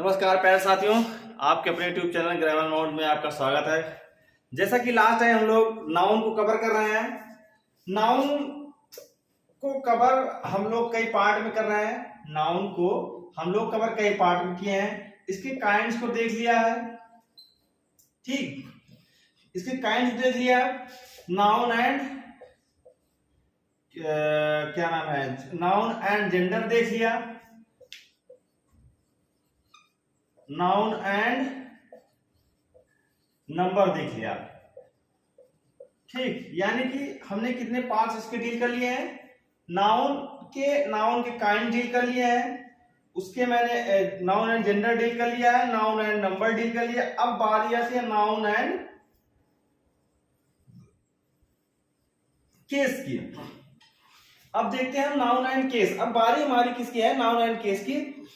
नमस्कार प्यारे साथियों, आपके अपने यूट्यूब चैनल ग्रामर मोड में आपका स्वागत है। जैसा कि लास्ट टाइम हम लोग नाउन को कवर कर रहे हैं। नाउन को कवर हम लोग कई पार्ट में कर रहे हैं। नाउन को हम लोग कवर कई पार्ट में किए हैं। इसके काइंड्स को देख लिया है, ठीक, इसके काइंड्स देख लिया। नाउन एंड क्या नाम है, नाउन एंड जेंडर देख लिया, नाउन एंड नंबर देख लिया, ठीक। यानी कि हमने कितने पार्ट्स इसके डील कर लिए हैं। नाउन के काइंड डील कर लिए हैं, उसके मैंने नाउन एंड जेंडर डील कर लिया है, नाउन एंड नंबर डील कर लिया। अब बारी आती है नाउन एंड केस की। अब देखते हैं नाउन एंड केस। अब बारी हमारी किसकी है, नाउन एंड केस की।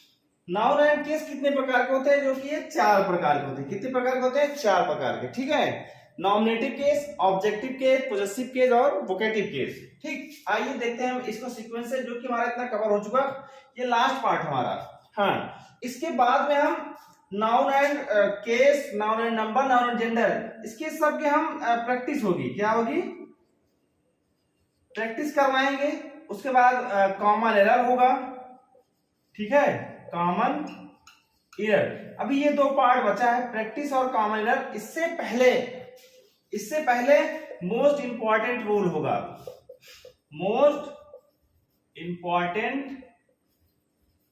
नाउन एंड केस कितने प्रकार के होते हैं, जो कि ये 4 प्रकार के होते हैं। कितने प्रकार के होते हैं, 4 प्रकार के, ठीक है। Nominative case, objective case, possessive case और वोकेटिव केस, ठीक। आइए देखते हैं हम इसको सीक्वेंस से, जो कि हमारा इतना कवर हो चुका, ये लास्ट पार्ट हमारा। हाँ, इसके बाद में हम noun and case, noun and number, noun and gender, इसके सब के हम प्रैक्टिस होगी। क्या होगी, प्रैक्टिस करवाएंगे। उसके बाद कॉमन एरर होगा, ठीक है, कॉमन एरर। अभी ये 2 पार्ट बचा है, प्रैक्टिस और कॉमन एरर। इससे पहले मोस्ट इंपॉर्टेंट रूल होगा, most important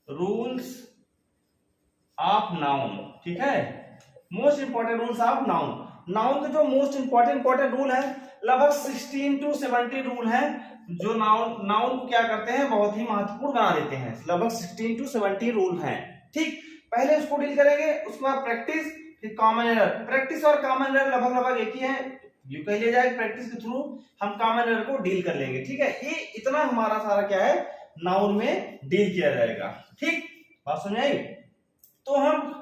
rules of noun, ठीक है। Most important rules of noun. Noun के जो मोस्ट इंपॉर्टेंट रूल है, लगभग 16 to 17 रूल है, जो नाउन को क्या करते हैं, बहुत ही महत्वपूर्ण बना देते हैं। लगभग 16 to 17 रूल हैं, ठीक। पहले उसको डील करेंगे, उसके बाद प्रैक्टिस, फिर कॉमन एरर। प्रैक्टिस और कॉमन एरर लगभग एक ही है, यू कह लिया जाए। प्रैक्टिस के थ्रू हम कॉमन एरर को डील कर लेंगे, ठीक है। ये इतना हमारा सारा क्या है, नाउन में डील किया जाएगा, ठीक। बात समझ आई। तो हम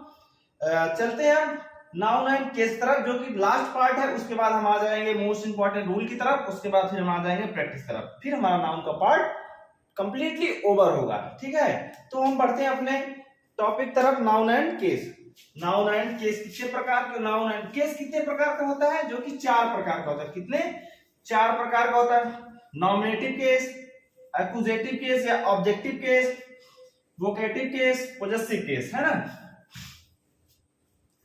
चलते हैं नाउन एंड केस तरफ, जो कि लास्ट पार्ट है। उसके बाद हम आ जाएंगे मोस्ट इंपॉर्टेंट रूल की तरफ, उसके बाद फिर हम आ जाएंगे प्रैक्टिस तरफ। फिर हमारा नाउन का पार्ट कंप्लीटली ओवर होगा, ठीक है। तो हम बढ़ते हैं अपने टॉपिक तरफ, noun and case. Noun and case कितने प्रकार के, नाउन एंड केस कितने प्रकार का होता है, जो कि 4 प्रकार का होता है। कितने, 4 प्रकार का होता है। नॉमिनेटिव केस, एक्यूजेटिव केस या objective case, vocative case, possessive case, है ना।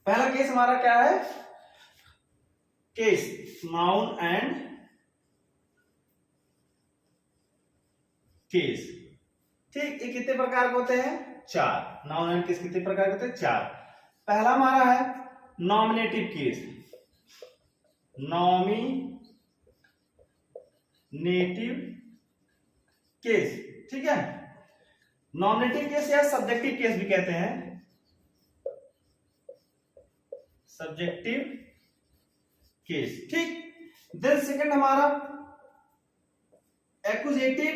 पहला केस हमारा क्या है, केस, नाउन एंड केस, ठीक। ये कितने प्रकार के होते हैं, 4। नाउन एंड केस कितने प्रकार के होते हैं, 4। पहला हमारा है नॉमिनेटिव केस, नॉमिनेटिव केस, ठीक है। नॉमिनेटिव केस या सब्जेक्टिव केस भी कहते हैं, सब्जेक्टिव केस, ठीक। देन सेकंड हमारा एक्यूजेटिव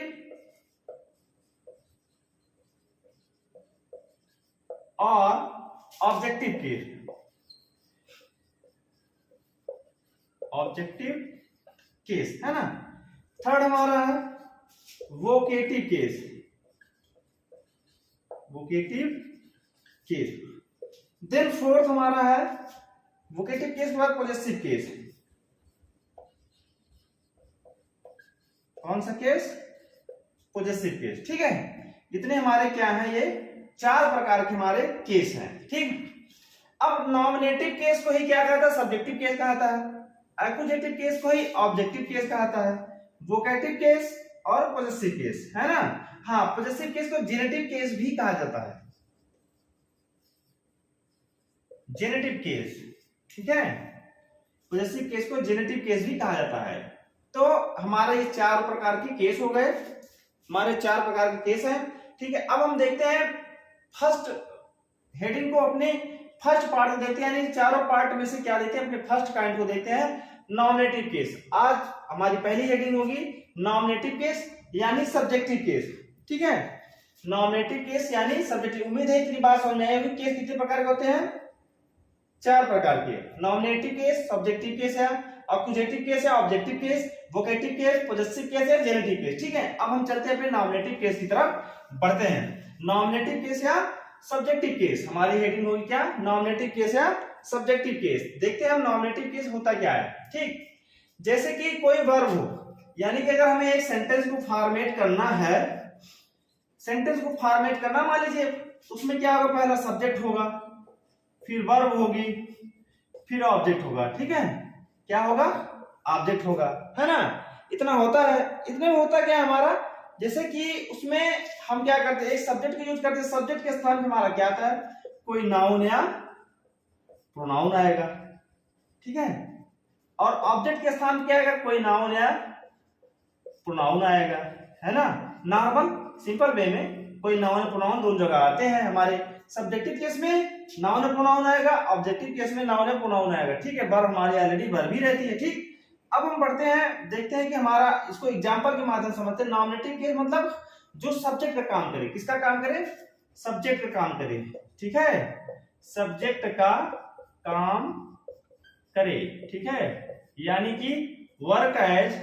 और ऑब्जेक्टिव केस, ऑब्जेक्टिव केस, है ना। थर्ड हमारा है vocative case, vocative case. Then fourth हमारा है वोकेटिव केस के बाद पोजेसिव केस। कौन सा केस, पोजेसिव केस, ठीक है। इतने हमारे क्या हैं, ये 4 प्रकार के हमारे केस हैं, ठीक। अब नॉमिनेटिव केस को ही क्या कहता है, सब्जेक्टिव केस कहता है। एक्यूजेटिव केस को ही ऑब्जेक्टिव केस कहता है। वोकेटिव केस और पोजेसिव केस, है ना। हाँ, पोजेसिव केस को जेनेटिव केस भी कहा जाता है, जेनेटिव केस, ठीक है। पोजेसिव केस को जेनेटिव केस भी कहा जाता है। तो हमारे ये 4 प्रकार के केस हो गए, हमारे 4 प्रकार के केस हैं, ठीक है। अब हम देखते हैं फर्स्ट हेडिंग को, अपने फर्स्ट पार्ट देखते हैं, यानी चारों पार्ट में से क्या देखते हैं, अपने फर्स्ट काइंड को देखते हैं, नॉमिनेटिव केस। आज हमारी पहली हेडिंग होगी नॉमिनेटिव केस यानी सब्जेक्टिव केस, ठीक है। नॉमिनेटिव केस यानी सब्जेक्टिव। उम्मीद है इतनी बात समझ में आई होगी। केस कितने प्रकार के होते हैं, 4 प्रकार के। नॉमिनेटिव केस, सब्जेक्टिव केस है, एक्यूजेटिव केस है, objective case, vocative case, possessive case है, जेनेटिव केस, ठीक है। अब हम चलते हैं अपने नॉमिनेटिव केस की तरफ बढ़ते हैं। नॉमिनेटिव केस या सब्जेक्टिव केस। हमारी हेडिंग होगी क्या, नॉमिनेटिव केस या सब्जेक्टिव केस। देखते हैं हम नॉमिनेटिव केस होता क्या है। ठीक, जैसे कि कोई वर्ब हो, यानी कि अगर हमें एक सेंटेंस को फॉर्मेट करना है, सेंटेंस को फॉर्मेट करना, मान लीजिए उसमें क्या होगा, पहला सब्जेक्ट होगा, फिर वर्ब होगी, फिर ऑब्जेक्ट होगा। ठीक है, क्या होगा, ऑब्जेक्ट होगा, है ना। इतना होता है। इतने में होता क्या हमारा, जैसे कि उसमें हम क्या करते हैं, एक सब्जेक्ट का यूज करते हैं, सब्जेक्ट के स्थान पे हमारा क्या आता है, कोई नाउन या प्रोनाउन आएगा। ठीक है, और ऑब्जेक्ट के स्थान पे क्या आएगा, कोई नाउन या प्रोनाउन आएगा, है ना। नॉर्मल सिंपल वे में कोई नाउन या प्रोनाउन दोनों जगह आते हैं। हमारे सब्जेक्टिव केस में नाउन या प्रोनाउन आएगा, ऑब्जेक्टिव केस में नाउन या प्रोनाउन आएगा। ठीक है, वर्ब हमारी ऑलरेडी वर्ब ही रहती है। ठीक, अब हम बढ़ते हैं, देखते हैं कि हमारा इसको एग्जांपल के माध्यम से समझते हैं। नॉमिनेटिव केस मतलब जो सब्जेक्ट का काम करे, किसका काम करे, सब्जेक्ट का काम करे। ठीक है, सब्जेक्ट का काम करे। ठीक है, यानी कि वर्क एज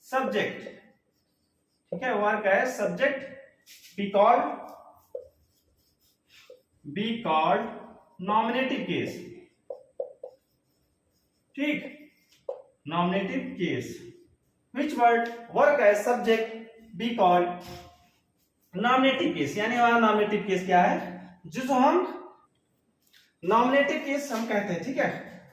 सब्जेक्ट। ठीक है, work as subject, be called nominative case. ठीक, nominative case, which word work as subject be called nominative case. यानी हमारा नॉमिनेटिव केस क्या है, जिसको हम नॉमिनेटिव केस हम कहते हैं। ठीक है,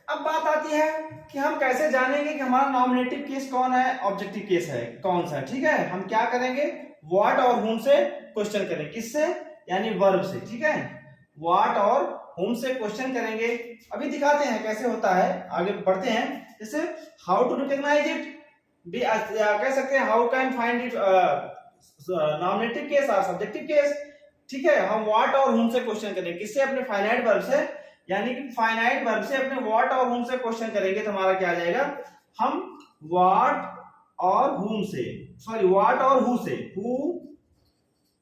अब बात आती है कि हम कैसे जानेंगे कि हमारा नॉमिनेटिव केस कौन है, ऑब्जेक्टिव केस है कौन सा। ठीक है, हम क्या करेंगे, व्हाट और whom से क्वेश्चन करेंगे, किससे, यानी वर्ब से। ठीक है, व्हाट और whom से क्वेश्चन करेंगे। अभी दिखाते हैं कैसे होता है, आगे बढ़ते हैं। जैसे हाउ टू रिकॉग्नाइज इट, कह सकते हैं how can find it nominative case और सब्जेक्टिव केस। ठीक है, हम व्हाट और whom से क्वेश्चन करेंगे, किससे, अपने फाइनाइट वर्ब से, यानी कि फाइनाइट वर्ब से अपने व्हाट और whom से क्वेश्चन करेंगे। तो हमारा क्या आ जाएगा, हम व्हाट और whom से, सॉरी व्हाट और who से, who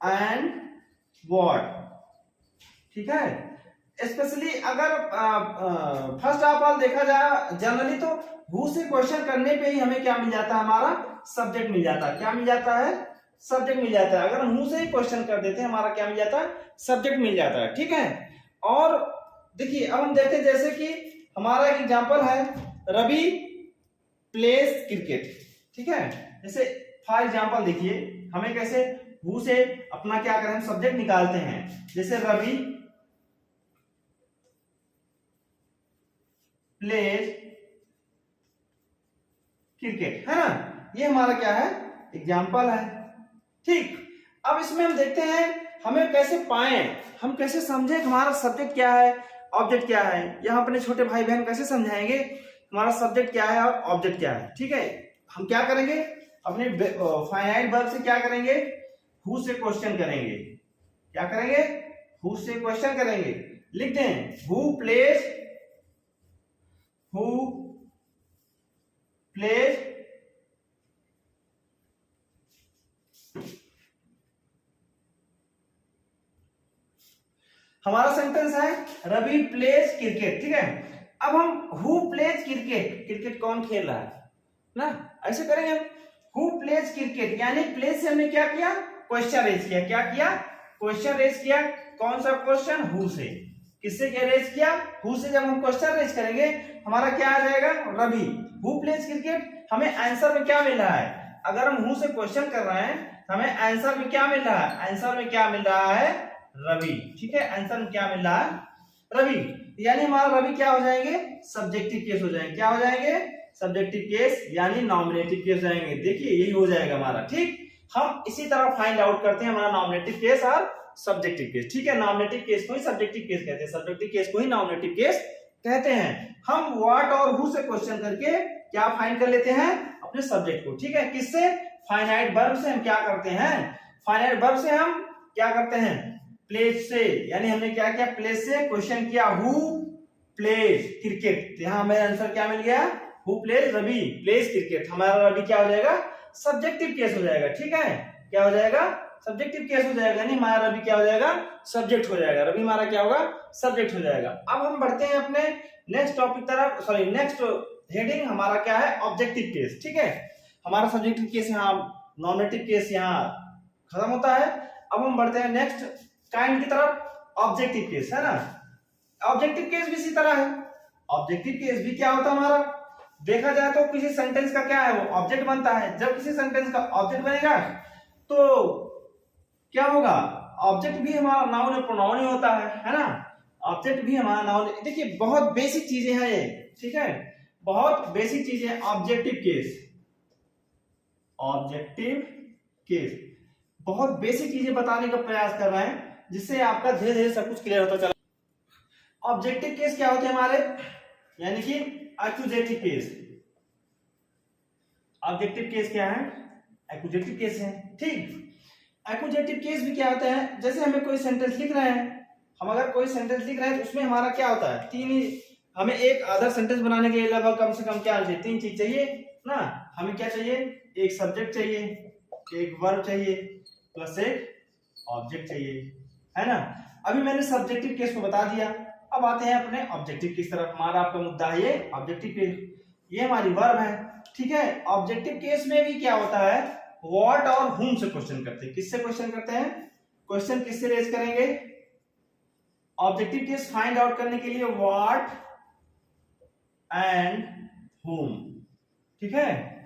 एंड व्हाट। ठीक है, स्पेशली अगर फर्स्ट ऑफ ऑल देखा जाए जनरली, तो who से क्वेश्चन करने पे ही हमें क्या मिल जाता है, हमारा सब्जेक्ट मिल जाता है। क्या मिल जाता है, सब्जेक्ट मिल जाता है। अगर हम who से ही क्वेश्चन कर देते हैं, हमारा क्या मिल जाता है, सब्जेक्ट मिल जाता है। ठीक है, और देखिए अब हम देखते हैं, जैसे कि हमारा एक एग्जांपल है, रवि प्लेस क्रिकेट। ठीक है, जैसे फॉर एग्जांपल देखिए, हमें कैसे who से अपना क्या करें, सब्जेक्ट निकालते हैं। जैसे रवि प्लेज क्रिकेट, है ना, ये हमारा क्या है, एग्जाम्पल है। ठीक, अब इसमें हम देखते हैं हमें कैसे पाएं, हम कैसे समझें कि हमारा सब्जेक्ट क्या है, ऑब्जेक्ट क्या है। यहाँ अपने छोटे भाई बहन कैसे समझाएंगे हमारा सब्जेक्ट क्या है और ऑब्जेक्ट क्या है। ठीक है, हम क्या करेंगे, अपने फाइनाइट वर्ब से क्या करेंगे, who से क्वेश्चन करेंगे। क्या करेंगे, who से क्वेश्चन करेंगे। लिख दें, who plays हमारा सेंटेंस है रवि प्लेज क्रिकेट। ठीक है, अब हम हु प्लेज क्रिकेट, क्रिकेट कौन खेल रहा है ना, ऐसे करेंगे हम, हु प्लेज क्रिकेट, यानी प्लेज से हमने क्या किया, क्वेश्चन रेज किया। क्या किया, क्वेश्चन रेज किया। कौन सा क्वेश्चन, हु से। किससे क्या रेज किया, हु से। जब हम क्वेश्चन रेज करेंगे, हमारा क्या आ जाएगा, रवि हु प्लेज क्रिकेट। हमें आंसर में क्या मिल रहा है, अगर हम हु से क्वेश्चन कर रहे हैं, हमें आंसर में क्या मिल रहा है, आंसर में क्या मिल रहा है, रवि। ठीक है, आंसर में क्या मिल रहा है, रवि। यानी हमारा रवि क्या हो जाएंगे, सब्जेक्टिव केस हो जाएंगे। क्या हो जाएंगे, सब्जेक्टिव केस, यानी नॉमिनेटिव केस हो जाएंगे। देखिए यही हो जाएगा हमारा। ठीक, हम इसी तरह फाइंड आउट करते हैं हमारा नॉमिनेटिव केस और सब्जेक्टिव केस। ठीक है, नॉमिनेटिव केस को ही सब्जेक्टिव केस कहते हैं, सब्जेक्टिव केस को ही नॉमिनेटिव केस कहते हैं। हम व्हाट और हु से क्वेश्चन करके क्या फाइंड कर लेते हैं, अपने सब्जेक्ट को। ठीक है, किससे, फाइनाइट वर्ब से हम क्या करते हैं, फाइनाइट वर्ब से हम क्या करते हैं, प्लेज से। यानी हमने क्या किया, प्लेज से क्वेश्चन किया, हु प्लेज क्रिकेट। यहां हमें आंसर क्या मिल गया, who plays, Ravi plays cricket. हमारा रवि क्या हो जाएगा, सब्जेक्टिव केस हो जाएगा। ठीक है, क्या हो जाएगा, सब्जेक्टिव केस हो जाएगा। यानी हमारा रवि क्या हो जाएगा, सब्जेक्ट हो जाएगा। रवि हमारा क्या होगा, सब्जेक्ट हो जाएगा। अब हम बढ़ते हैं अपने नेक्स्ट टॉपिक तरफ, सॉरी नेक्स्ट हेडिंग हमारा क्या है, ऑब्जेक्टिव केस। ठीक है, हमारा सब्जेक्टिव केस यहाँ, नॉमिनेटिव केस यहाँ खत्म होता है। अब हम बढ़ते हैं नेक्स्ट काइंड की तरफ ऑब्जेक्टिव केस, है ना। ऑब्जेक्टिव केस भी इसी तरह है। ऑब्जेक्टिव केस भी क्या होता है हमारा, देखा जाए तो किसी सेंटेंस का क्या है वो ऑब्जेक्ट बनता है। जब किसी सेंटेंस का ऑब्जेक्ट बनेगा तो क्या होगा, ऑब्जेक्ट भी हमारा नाउन और प्रोनाउन ही होता है ना। ऑब्जेक्ट भी हमारा नाउन, देखिए बहुत बेसिक चीजें हैं ये, ठीक है, बहुत बेसिक चीजें। ऑब्जेक्टिव केस, ऑब्जेक्टिव केस बहुत बेसिक चीजें बताने का प्रयास कर रहे हैं, जिससे आपका धीरे धीरे सब कुछ क्लियर होता चला। ऑब्जेक्टिव केस क्या होते हैं हमारे, यानी कि एक्यूजेटिव केस। ऑब्जेक्टिव केस क्या है, एक्यूजेटिव केस है, ठीक। एक्यूजेटिव केस भी क्या होता है, जैसे हमें कोई सेंटेंस लिख रहे हैं, हम अगर कोई सेंटेंस लिख रहे हैं तो उसमें हमारा क्या होता है, तीन ही, हमें एक आधा सेंटेंस बनाने के लिए लगभग कम से कम क्या चाहिए, तीन चीज चाहिए ना। हमें क्या चाहिए, एक सब्जेक्ट चाहिए, एक वर्ब चाहिए, प्लस एक ऑब्जेक्ट चाहिए, है ना। अभी मैंने सब्जेक्टिव केस को बता दिया, अब आते हैं अपने ऑब्जेक्टिव केस तरफ। हमारा आपका मुद्दा है ये ऑब्जेक्टिव केस, ये हमारी वर्ब है, ठीक है। ऑब्जेक्टिव केस में भी क्या होता है, व्हाट और हुम से क्वेश्चन करते हैं। किससे क्वेश्चन करते हैं, क्वेश्चन किससे रेज करेंगे, ऑब्जेक्टिव केस फाइंड आउट करने के लिए व्हाट एंड हुम, ठीक है।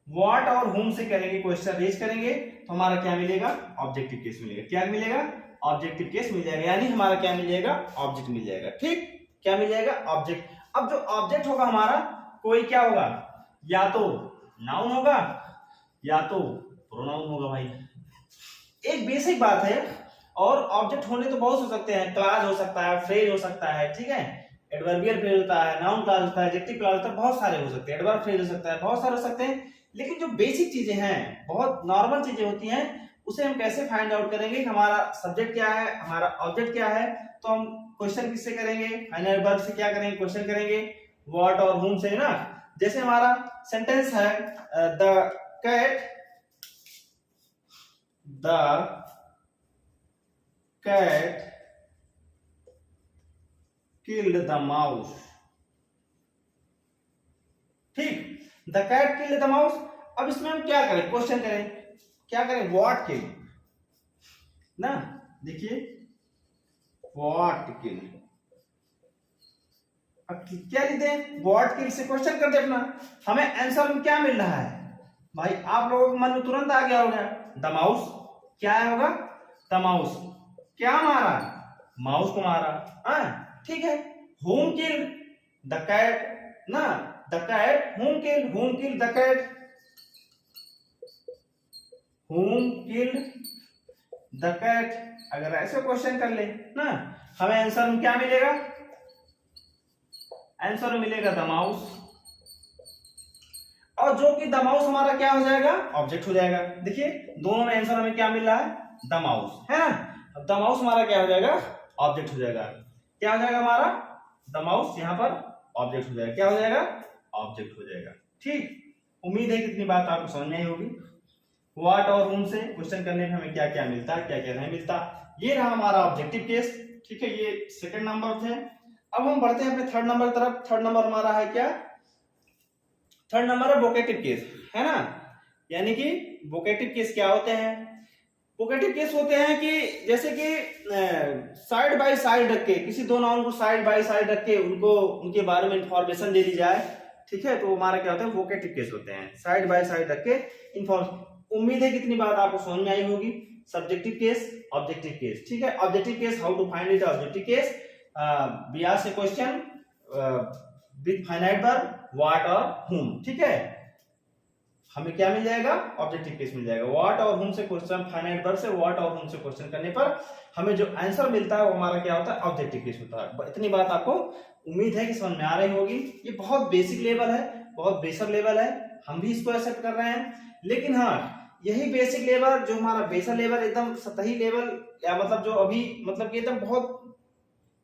व्हाट और हुम से करेंगे, क्वेश्चन रेज करेंगे, तो हमारा क्या मिलेगा, ऑब्जेक्टिव केस मिलेगा। क्या मिलेगा, ऑब्जेक्टिव केस मिल जाएगा, यानी हमारा क्या मिल जाएगा, ऑब्जेक्ट मिल जाएगा, ठीक। क्या मिल जाएगा, ऑब्जेक्ट। अब जो ऑब्जेक्ट होगा हमारा, कोई क्या होगा, या तो नाउन होगा या तो प्रोनाउन होगा भाई। एक बेसिक बात है, और ऑब्जेक्ट होने तो बहुत हो सकते हैं, क्लास हो सकता है, फ्रेज हो सकता है, ठीक है, एडवर्बियल फ्रेज होता है, नाउन क्लास होता है, एडजेक्टिव क्लास होता है, बहुत सारे हो सकते हैं, एडवर्ब फ्रेज हो सकता है, बहुत सारे हो सकते हैं। लेकिन जो बेसिक चीजें हैं, बहुत नॉर्मल चीजें होती हैं, उसे हम कैसे फाइंड आउट करेंगे कि हमारा सब्जेक्ट क्या है, हमारा ऑब्जेक्ट क्या है। तो हम क्वेश्चन किससे करेंगे, फाइनल वर्ब से क्या करेंगे, क्वेश्चन करेंगे व्हाट और हुम से ना। जैसे हमारा सेंटेंस है, the cat killed the mouse, ठीक, the cat killed the mouse. अब इसमें हम क्या करें, क्वेश्चन करें, क्या करें, व्हाट किल ना, देखिए व्हाट किल। अब क्या लिखते हैं, व्हाट किल से क्वेश्चन कर दे अपना, हमें आंसर में क्या मिल रहा है भाई, आप लोगों के मन में तुरंत आ गया होगा, द माउस। क्या होगा, द माउस, क्या मारा, माउस को मारा, ठीक है। होम किल द कैट ना, the cat whom kill the cat, whom killed the cat. अगर ऐसे क्वेश्चन कर ले ना, हमें आंसर में क्या मिलेगा, आंसर में मिलेगा द माउस, और जो कि द माउस हमारा क्या हो जाएगा, ऑब्जेक्ट हो जाएगा। देखिए दोनों में आंसर हमें क्या मिल रहा है, द माउस, है ना। द माउस हमारा क्या हो जाएगा, ऑब्जेक्ट हो जाएगा। क्या हो जाएगा हमारा, द माउस यहाँ पर ऑब्जेक्ट हो जाएगा, क्या हो जाएगा, ऑब्जेक्ट हो जाएगा, ठीक। उम्मीद है कि इतनी बात आपको समझ में आई होगी। व्हाट और हुम से क्वेश्चन करने में हमें क्या क्या मिलता है, क्या क्या नहीं मिलता। ये रहा हमारा ऑब्जेक्टिव केस, ठीक है, ये सेकंड नंबर थे। अब हम बढ़ते हैं अपने थर्ड नंबर तरफ। थर्ड नंबर हमारा है क्या, थर्ड नंबर है वोकेटिव केस, है ना। यानी कि वोकेटिव केस क्या होते हैं, वोकेटिव केस होते हैं कि जैसे कि साइड बाय साइड रख के, किसी दो नाउन को साइड बाय साइड रख के उनको उनके बारे में इंफॉर्मेशन दे दी जाए, ठीक है, तो हमारा क्या होता है, वोकेटिव केस होते हैं, साइड बाय साइड रख के इंफॉर्मेशन। उम्मीद है कितनी बात आपको समझ में आई होगी। सब्जेक्टिव केस, ऑब्जेक्टिव केस, ठीक है। Objective case, how to find it, objective case we ask a question with finite verb what और हुम, ठीक है। हमें क्या मिल जाएगा, ऑब्जेक्टिव केस मिल जाएगा। व्हाट और हुम से क्वेश्चन, फाइनाइट वर्ब से व्हाट और हुम से क्वेश्चन करने पर हमें जो आंसर मिलता है वो हमारा क्या होता है, ऑब्जेक्टिव केस होता है। इतनी बात आपको उम्मीद है कि समझ में आ रही होगी। ये बहुत बेसिक लेवल है, बहुत बेसर लेवल है, हम भी इसको एक्सेप्ट कर रहे हैं। लेकिन हाँ, यही बेसिक लेवल, जो हमारा बेसर लेवल, एकदम सतही लेवल, या मतलब जो अभी मतलब एकदम बहुत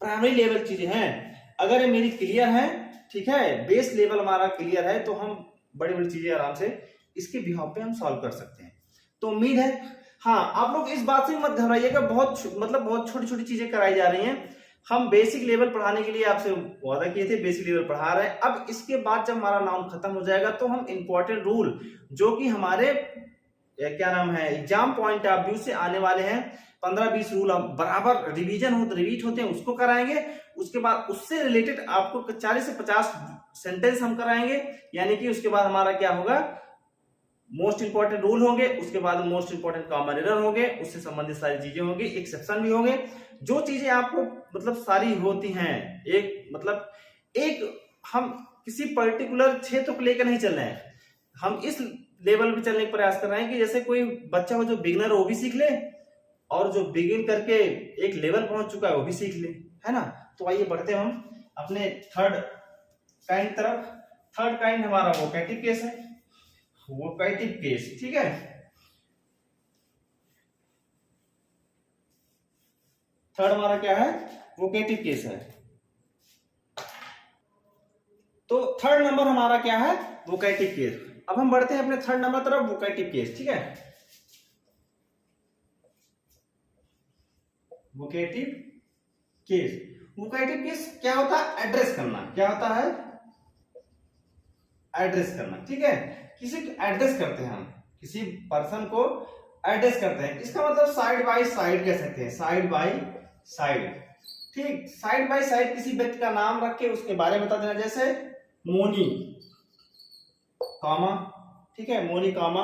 प्राइमरी लेवल चीजें हैं, अगर ये मेरी क्लियर है, ठीक है, बेस लेवल हमारा क्लियर है, तो हम बड़ी बड़ी चीजें आराम से इसके बिहाफ पे हम सॉल्व कर सकते हैं। तो उम्मीद है, हाँ, आप लोग इस बात से मत घबराइएगा, बहुत छोटी छोटी चीजें कराई जा रही हैं। हम बेसिक लेवल पढ़ाने के लिए आपसे वादा किए थे, बेसिक लेवल पढ़ा रहे हैं। अब इसके बाद जब हमारा नाउन खत्म हो जाएगा तो हम इंपॉर्टेंट रूल, जो कि हमारे क्या नाम है, एग्जाम पॉइंट ऑफ व्यू से आने वाले हैं, 15-20 रूल हम बराबर रिपीट होते हैं उसको कराएंगे। उसके बाद उससे रिलेटेड आपको 40 से 50 सेंटेंस हम कराएंगे, यानी कि उसके बाद हमारा क्या होगा, मोस्ट इंपॉर्टेंट रूल होंगे, उसके बाद मोस्ट इंपॉर्टेंट कॉमन एरर होंगे, उससे संबंधित सारी चीजें होंगी, एक्सेप्शन भी होंगे। जो चीजें आपको मतलब सारी होती हैं, एक मतलब एक हम किसी पर्टिकुलर क्षेत्र को लेकर नहीं चल रहे हैं, हम इस लेवल पे चलने का प्रयास कर रहे हैं कि जैसे कोई बच्चा हो जो बिगिनर वो भी सीख ले, और जो बिगिन करके एक लेवल पहुंच चुका है वो भी सीख ले, है ना। तो आइए बढ़ते हैं हम अपने थर्ड काइंड तरफ। थर्ड काइंड हमारा वोकेटिव केस है, वोकेटिव केस, ठीक है। थर्ड हमारा क्या है, वोकेटिव केस है। तो थर्ड नंबर हमारा क्या है, वोकेटिव केस। अब हम बढ़ते हैं अपने थर्ड नंबर तरफ, वोकेटिव केस, ठीक है। वोकेटिव केस, वोकेटिव केस क्या होता है, एड्रेस करना। क्या होता है, एड्रेस करना, ठीक है। किसी को एड्रेस करते हैं हम, किसी पर्सन को एड्रेस करते हैं, इसका मतलब साइड बाय साइड कह सकते हैं, साइड बाय साइड, ठीक। साइड बाय साइड किसी व्यक्ति का नाम रख के उसके बारे में बता देना, जैसे मोनी कामा, ठीक है, Moni comma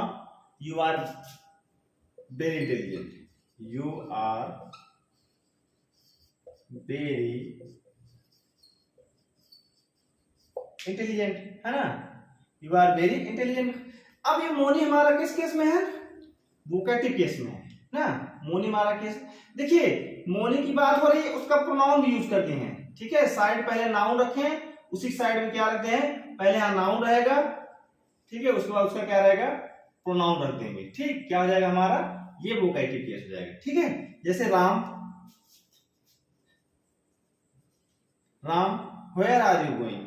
you are very intelligent, you are very intelligent, है ना, यू आर वेरी इंटेलिजेंट। अब ये मोनी हमारा किस केस में है, वोकेटिव केस में है ना। मोनी हमारा केस, देखिए मोनी की बात हो रही है, उसका प्रोनाउन भी यूज करते हैं, ठीक है। साइड पहले नाउन रखें, उसी साइड में क्या रखते हैं, पहले यहां नाउन रहेगा, ठीक है, उसके बाद उसका क्या रहेगा, प्रोनाउन रख देंगे, ठीक। क्या हो जाएगा हमारा, ये वोकेटिव केस हो जाएगा, ठीक है। जैसे Ram, Ram where are you going,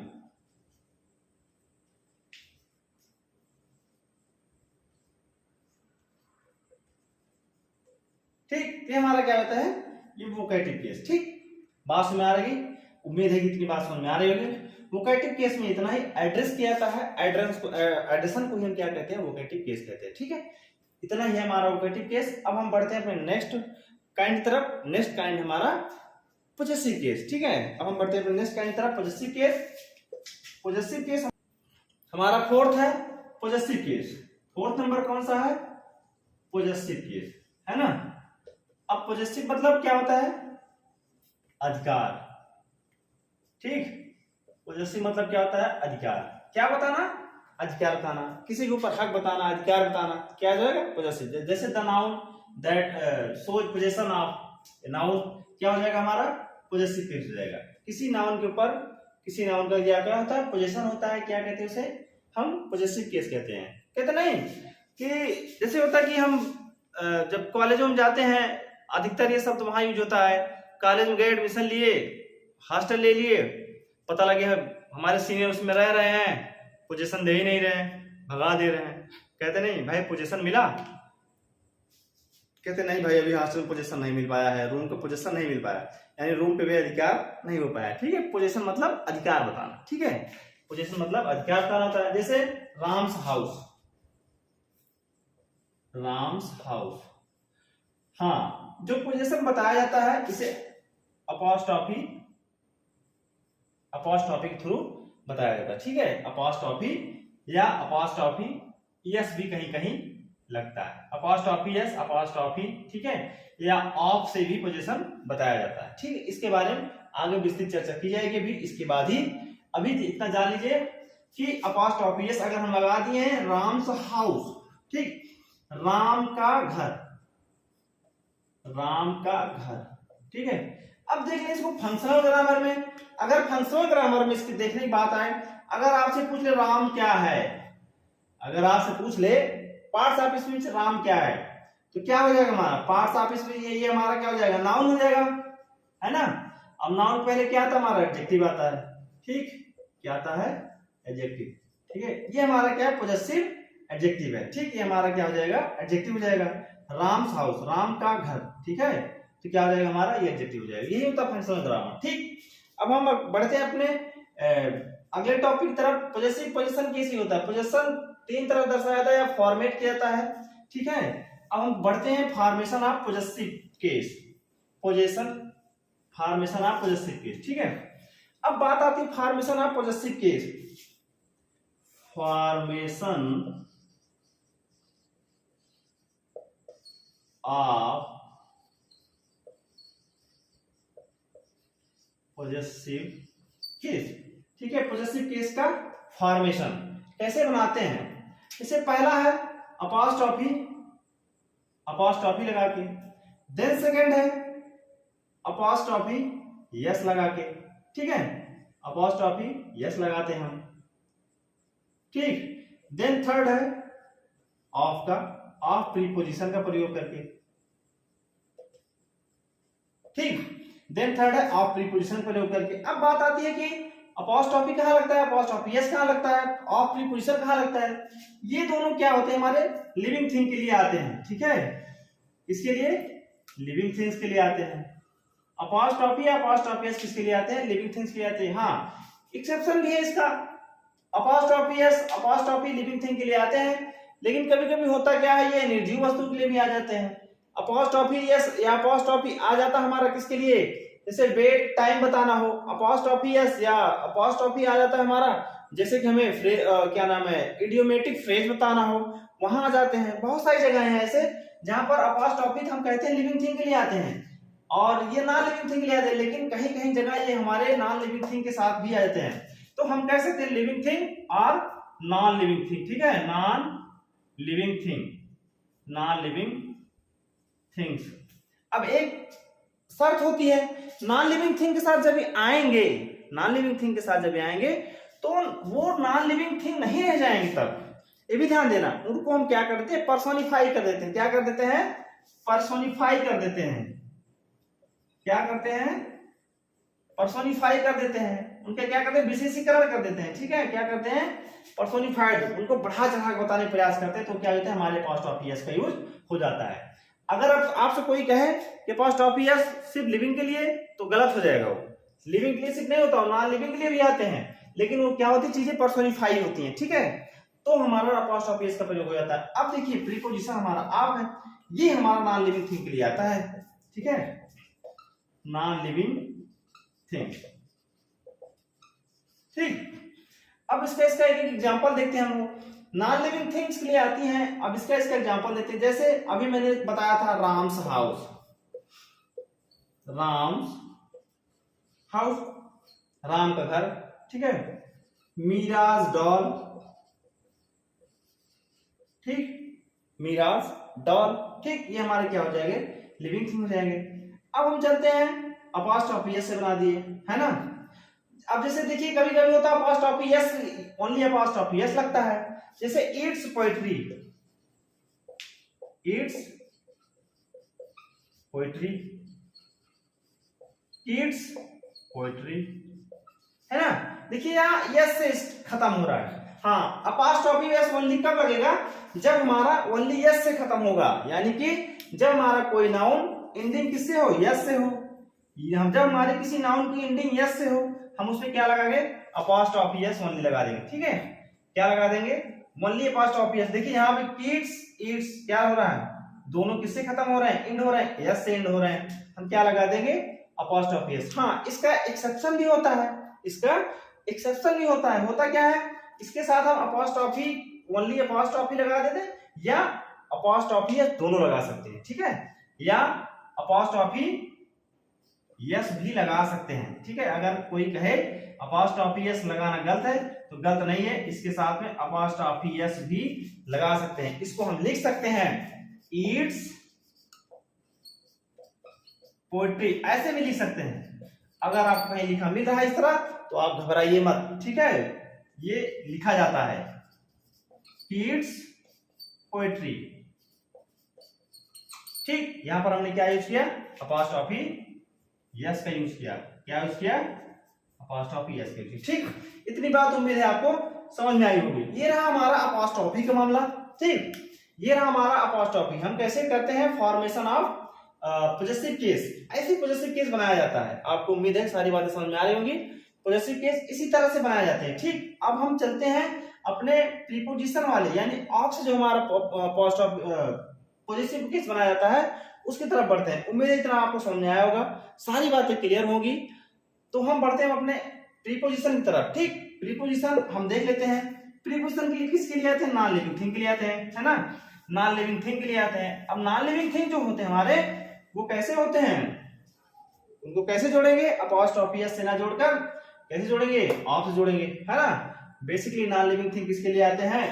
ठीक। ये हमारा क्या होता है, ये वोकेटिव केस, ठीक। बात समझ आ रही, उम्मीद है कि इतनी बात समझ में आ रही होगी। वोकेटिव केस में इतना ही, एड्रेस किया जाता है, एड्रेस को एडिशन को हम क्या कहते हैं, वोकेटिव केस कहते हैं, ठीक है। इतना ही है हमारा वोकेटिव केस। अब हम बढ़ते हैं अपने नेक्स्ट काइंड तरफ। नेक्स्ट काइंड हमारा पोजेसिव केस, ठीक है। अब हम बढ़ते हैं अपने नेक्स्ट काइंड तरफ, पोजेसिव केस। पोजेसिव केस हमारा फोर्थ है, पोजेसिव केस। फोर्थ नंबर कौन सा है, पोजेसिव केस, है ना। अब पोजेसिव मतलब क्या होता है, अधिकार, ठीक। पोजेसिव मतलब क्या होता है, अधिकार। क्या बताना, अधिकार बताना, किसी के ऊपर हक बताना, अधिकार बताना, क्या हो जाएगा, पोजेसिव। जैसे the noun that shows possession of, noun क्या हो जाएगा हमारा, पोजेसिव केस हो जाएगा। किसी नाउन के ऊपर, किसी नाउन का क्या होता है, पोजेशन होता है, क्या कहते हैं उसे हम पोजेसिव केस कहते हैं। कहते नहीं कि जैसे होता है कि हम जब कॉलेजों में जाते हैं, अधिकतर ये शब्द वहां यूज होता है, कॉलेज में गए, एडमिशन लिए, हॉस्टल ले लिए, पता लगे हमारे सीनियर उसमें रह रहे हैं, पोजीशन दे ही नहीं रहे हैं, भगा दे रहे हैं। कहते नहीं भाई पोजीशन मिला, कहते नहीं भाई अभी हॉस्टल में पोजीशन नहीं मिल पाया है, रूम का पोजीशन नहीं मिल पाया, यानी रूम पे भी अधिकार नहीं हो पाया, ठीक है। पोजीशन मतलब अधिकार बताना, ठीक है। पोजीशन मतलब अधिकार बताना होता है। जैसे राम्स हाउस, राम्स हाउस, हाँ, जो पोजीशन बताया जाता है इसे अपॉस्ट्रोफी के थ्रू बताया जाता है, ठीक है। अपॉस्ट्रोफी या अपॉस्ट्रोफी यस भी कहीं कहीं लगता है, अपॉस्ट्रोफी यस, अपॉस्ट्रोफी, ठीक है, या ऑफ से भी पोजीशन बताया जाता है, ठीक है। इसके बारे में आगे विस्तृत चर्चा की जाएगी भी इसके बाद ही। अभी इतना जान लीजिए कि अपॉस्ट्रोफी यस अगर हम लगा दिए हैं, राम्स हाउस, ठीक, राम का घर, राम का घर, ठीक है। अब देख लें इसको फंक्शनल ग्रामर में। अगर फंक्शनल ग्रामर में इसकी देखने की बात आए, अगर आपसे पूछ ले राम क्या है, अगर आपसे पूछ ले पार्ट्स ऑफ स्पीच में राम क्या है, तो क्या हो जाएगा हमारा पार्ट्स ऑफ स्पीच, ये हमारा क्या हो जाएगा, नाउन हो जाएगा, है ना। अब नाउन पहले क्या आता है हमारा, एडजेक्टिव आता है, ठीक, क्या आता है, एडजेक्टिव, ठीक है। ये हमारा क्या है, पॉजेसिव एडजेक्टिव है, ठीक। ये हमारा क्या हो जाएगा, एडजेक्टिव हो जाएगा। राम्स हाउस, राम का घर, ठीक है, तो क्या हो जाएगा हमारा, ये एडजेक्टिव हो जाएगा। यही होता है फंक्शनल ग्रामर, ठीक। अब हम बढ़ते हैं अपने अगले टॉपिक की तरफ। पॉजेसिव पोजीशन कैसी होता है, पोजीशन तीन तरह दर्शाया जाता है या फॉर्मेट किया जाता है, ठीक है। अब हम बढ़ते हैं formation of possessive, case, possession, formation of possessive case, ठीक है। अब बात आती है formation of possessive case. Formation of possessive case, ठीक है। पॉजेसिव केस का फॉर्मेशन कैसे बनाते हैं? जैसे पहला है अपॉस्ट्रोफी, अपॉस्ट्रोफी लगा के, देन सेकंड है अपॉस्ट्रोफी यस लगा के, ठीक है। अपॉस्ट्रोफी यस लगाते हैं हम, ठीक। देन थर्ड है ऑफ का, ऑफ प्रीपोजिशन का प्रयोग करके, ठीक। देन थर्ड है ऑफ प्रीपोजिशन का प्रयोग करके। अब बात आती है कि अपॉस्ट्रोफी कहाँ लगता है, अपॉस्ट्रोफी यस कहाँ लगता है, ऑफ प्रीपोजिशन कहाँ लगता है। ये दोनों क्या होते हैं, हमारे लिविंग थिंग के लिए आते हैं, ठीक है। इसके लिए लिविंग थिंग्स के लिए आते हैं। अपॉस्ट्रोफी या अपॉस्ट्रोफी यस किसके लिए आते हैं, लिविंग थिंग्स के लिए आते हैं। हाँ, एक्सेप्शन भी है इसका, apostrophe yes apostrophe living thing के लिए आते हैं, लेकिन कभी कभी होता क्या है, ये निर्जीव वस्तु के लिए भी आ जाते हैं। अपॉस्ट्रोफी यस या अपॉस्ट्रोफी आ जाता हमारा किसके लिए, जैसे बेड टाइम बताना हो, अपॉस्ट्रोफी यस या अपॉस्ट्रोफी आ जाता है हमारा, जैसे कि हमें क्या नाम है, इडियोमेटिक फ्रेज बताना हो, वहां आ जाते हैं। बहुत सारी जगह हैं ऐसे जहां पर अपॉस्ट्रोफी हम कहते हैं लिविंग थिंग के लिए आते हैं, और ये नॉन लिविंग थिंग के लिए आते हैं, लेकिन कहीं कहीं जगह ये हमारे नॉन लिविंग थिंग के साथ भी आ जाते हैं। तो हम कह सकते हैं लिविंग थिंग और नॉन लिविंग थिंग, ठीक है। Non living thing, non living things. अब एक शर्त होती है, नॉन लिविंग थिंग के साथ जब आएंगे, नॉन लिविंग थिंग के साथ जब आएंगे तो वो नॉन लिविंग थिंग नहीं रह जाएंगे। तब ये भी ध्यान देना, उनको हम क्या करते हैं, पर्सोनिफाई कर देते हैं। क्या कर देते हैं, पर्सोनिफाई कर देते हैं। क्या करते हैं, पर्सोनिफाई कर देते हैं। उनके क्या करते हैं, विशेषीकरण कर देते हैं, ठीक है। क्या करते हैं, पर्सोनिफाइड, उनको बढ़ा चढ़ा कर बताने प्रयास करते हैं, तो क्या होता है, हमारे अपॉस्ट्रोफी यस का यूज हो जाता है। अगर आपसे कोई कहे कि अपॉस्ट्रोफी यस सिर्फ लिविंग के लिए, तो गलत हो जाएगा। वो लिविंग के लिए सिर्फ नहीं होता, नॉन लिविंग के लिए भी आते हैं, लेकिन वो क्या होती है, चीजें पर्सोनिफाई होती हैं, ठीक है। तो हमारा अपॉस्ट्रोफी यस का प्रयोग हो जाता है। अब देखिए प्रीपोजिशन हमारा आप है, ये हमारा नॉन लिविंग थिंग के लिए आता है, ठीक है, नॉन लिविंग थिंग, ठीक। अब इसका एक एग्जांपल देखते हैं हम लोग, नॉन लिविंग थिंग्स के लिए आती हैं। अब इसका एग्जांपल देते हैं, जैसे अभी मैंने बताया था राम्स हाउस, राम्स हाउस, राम का घर, ठीक है। मीराज डॉल, ठीक, मीराज डॉल, ठीक। ये हमारे क्या हो जाएंगे, लिविंग थिंग हो जाएंगे। अब हम चलते हैं अपॉस्ट्रोफी यस से बना दिए, है ना। अब जैसे देखिए कभी कभी होता है apostrophe yes, only apostrophe yes लगता है, जैसे it's poetry, it's poetry, it's poetry, है ना। देखिए यहाँ यस से खत्म हो रहा है। हाँ, अपॉस्ट्रोफी यस ओनली कब लगेगा, जब हमारा ओनली यस से खत्म होगा, यानी कि जब हमारा कोई नाउन एंडिंग किससे हो, यस से हो। हम जब हमारे किसी नाउन की एंडिंग यस से हो, हम उसमें क्या लगाएंगे, अपॉस्ट्रोफी यस ओनली लगा देंगे, ठीक है। क्या लगा देंगे, ओनली अपॉस्ट्रोफी यस। देखिए यहाँ पे किड्स, इट्स क्या हो रहा है, दोनों किससे खत्म हो रहे हैं, एंड हो रहे हैं, यस से एंड हो रहे हैं, हम क्या लगा देंगे, अपॉस्ट्रोफी यस। हाँ, इसका एक्सेप्शन भी होता है, इसका एक्सेप्शन भी होता है। होता क्या है, इसके साथ हम अपॉस्ट्रोफी, ओनली अपॉस्ट्रोफी लगा देते हैं, या अपॉस्ट्रोफी यस दोनों लगा सकते हैं, ठीक है, या अपॉस्ट्रोफी यस भी लगा सकते हैं, ठीक है। अगर कोई कहे अपॉस्ट्रोफी यस लगाना गलत है, तो गलत नहीं है, इसके साथ में अपॉस्ट्रोफी यस भी लगा सकते हैं। इसको हम लिख सकते हैं इट्स पोएट्री, ऐसे भी लिख सकते हैं। अगर आपको कहीं लिखा मिल रहा है इस तरह, तो आप घबराइए मत, ठीक है। ये लिखा जाता है इट्स पोएट्री, ठीक। यहां पर हमने क्या यूज किया, अपॉस्ट्रोफी यस का यूज किया। क्या यूज किया, अपॉस्ट्रोफी यस का यूज, ठीक। इतनी बात उम्मीद है आपको समझ में आई होगी। ये रहा हमारा अपॉस्ट्रोफी का मामला, ठीक। ये रहा हमारा अपॉस्ट्रोफी। हम कैसे करते हैं, फॉर्मेशन ऑफ पॉजेसिव केस, ऐसे पॉजेसिव केस बनाया जाता है। आपको उम्मीद है सारी बातें समझ में आ रही होंगी। पॉजेसिव केस इसी तरह से बनाए जाते हैं, ठीक। अब हम चलते हैं अपने प्रीपोजिशन वाले, यानी ऑफ से जो हमारा पॉजिटिव केस बनाया जाता है, उसकी तरफ बढ़ते हैं। उम्मीद है इतना आपको समझ में आया होगा, सारी बातें क्लियर होगी। तो हम बढ़ते हैं अपने प्रीपोजिशन की तरफ। ठीक, प्रीपोजिशन हम देख लेते हैं। प्रीपोजिशन के लिए किसके लिए आते हैं? नॉन लिविंग थिंग के लिए आते हैं, है ना, नॉन लिविंग थिंग के लिए आते हैं। अब नॉन लिविंग थिंग जो होते हैं हमारे, वो कैसे होते हैं, उनको कैसे जोड़ेंगे? अपॉस्ट्रोफी एस से ना जोड़कर कैसे जोड़ेंगे? ऑफ से जोड़ेंगे, है ना। बेसिकली नॉन लिविंग थिंग किसके लिए आते हैं?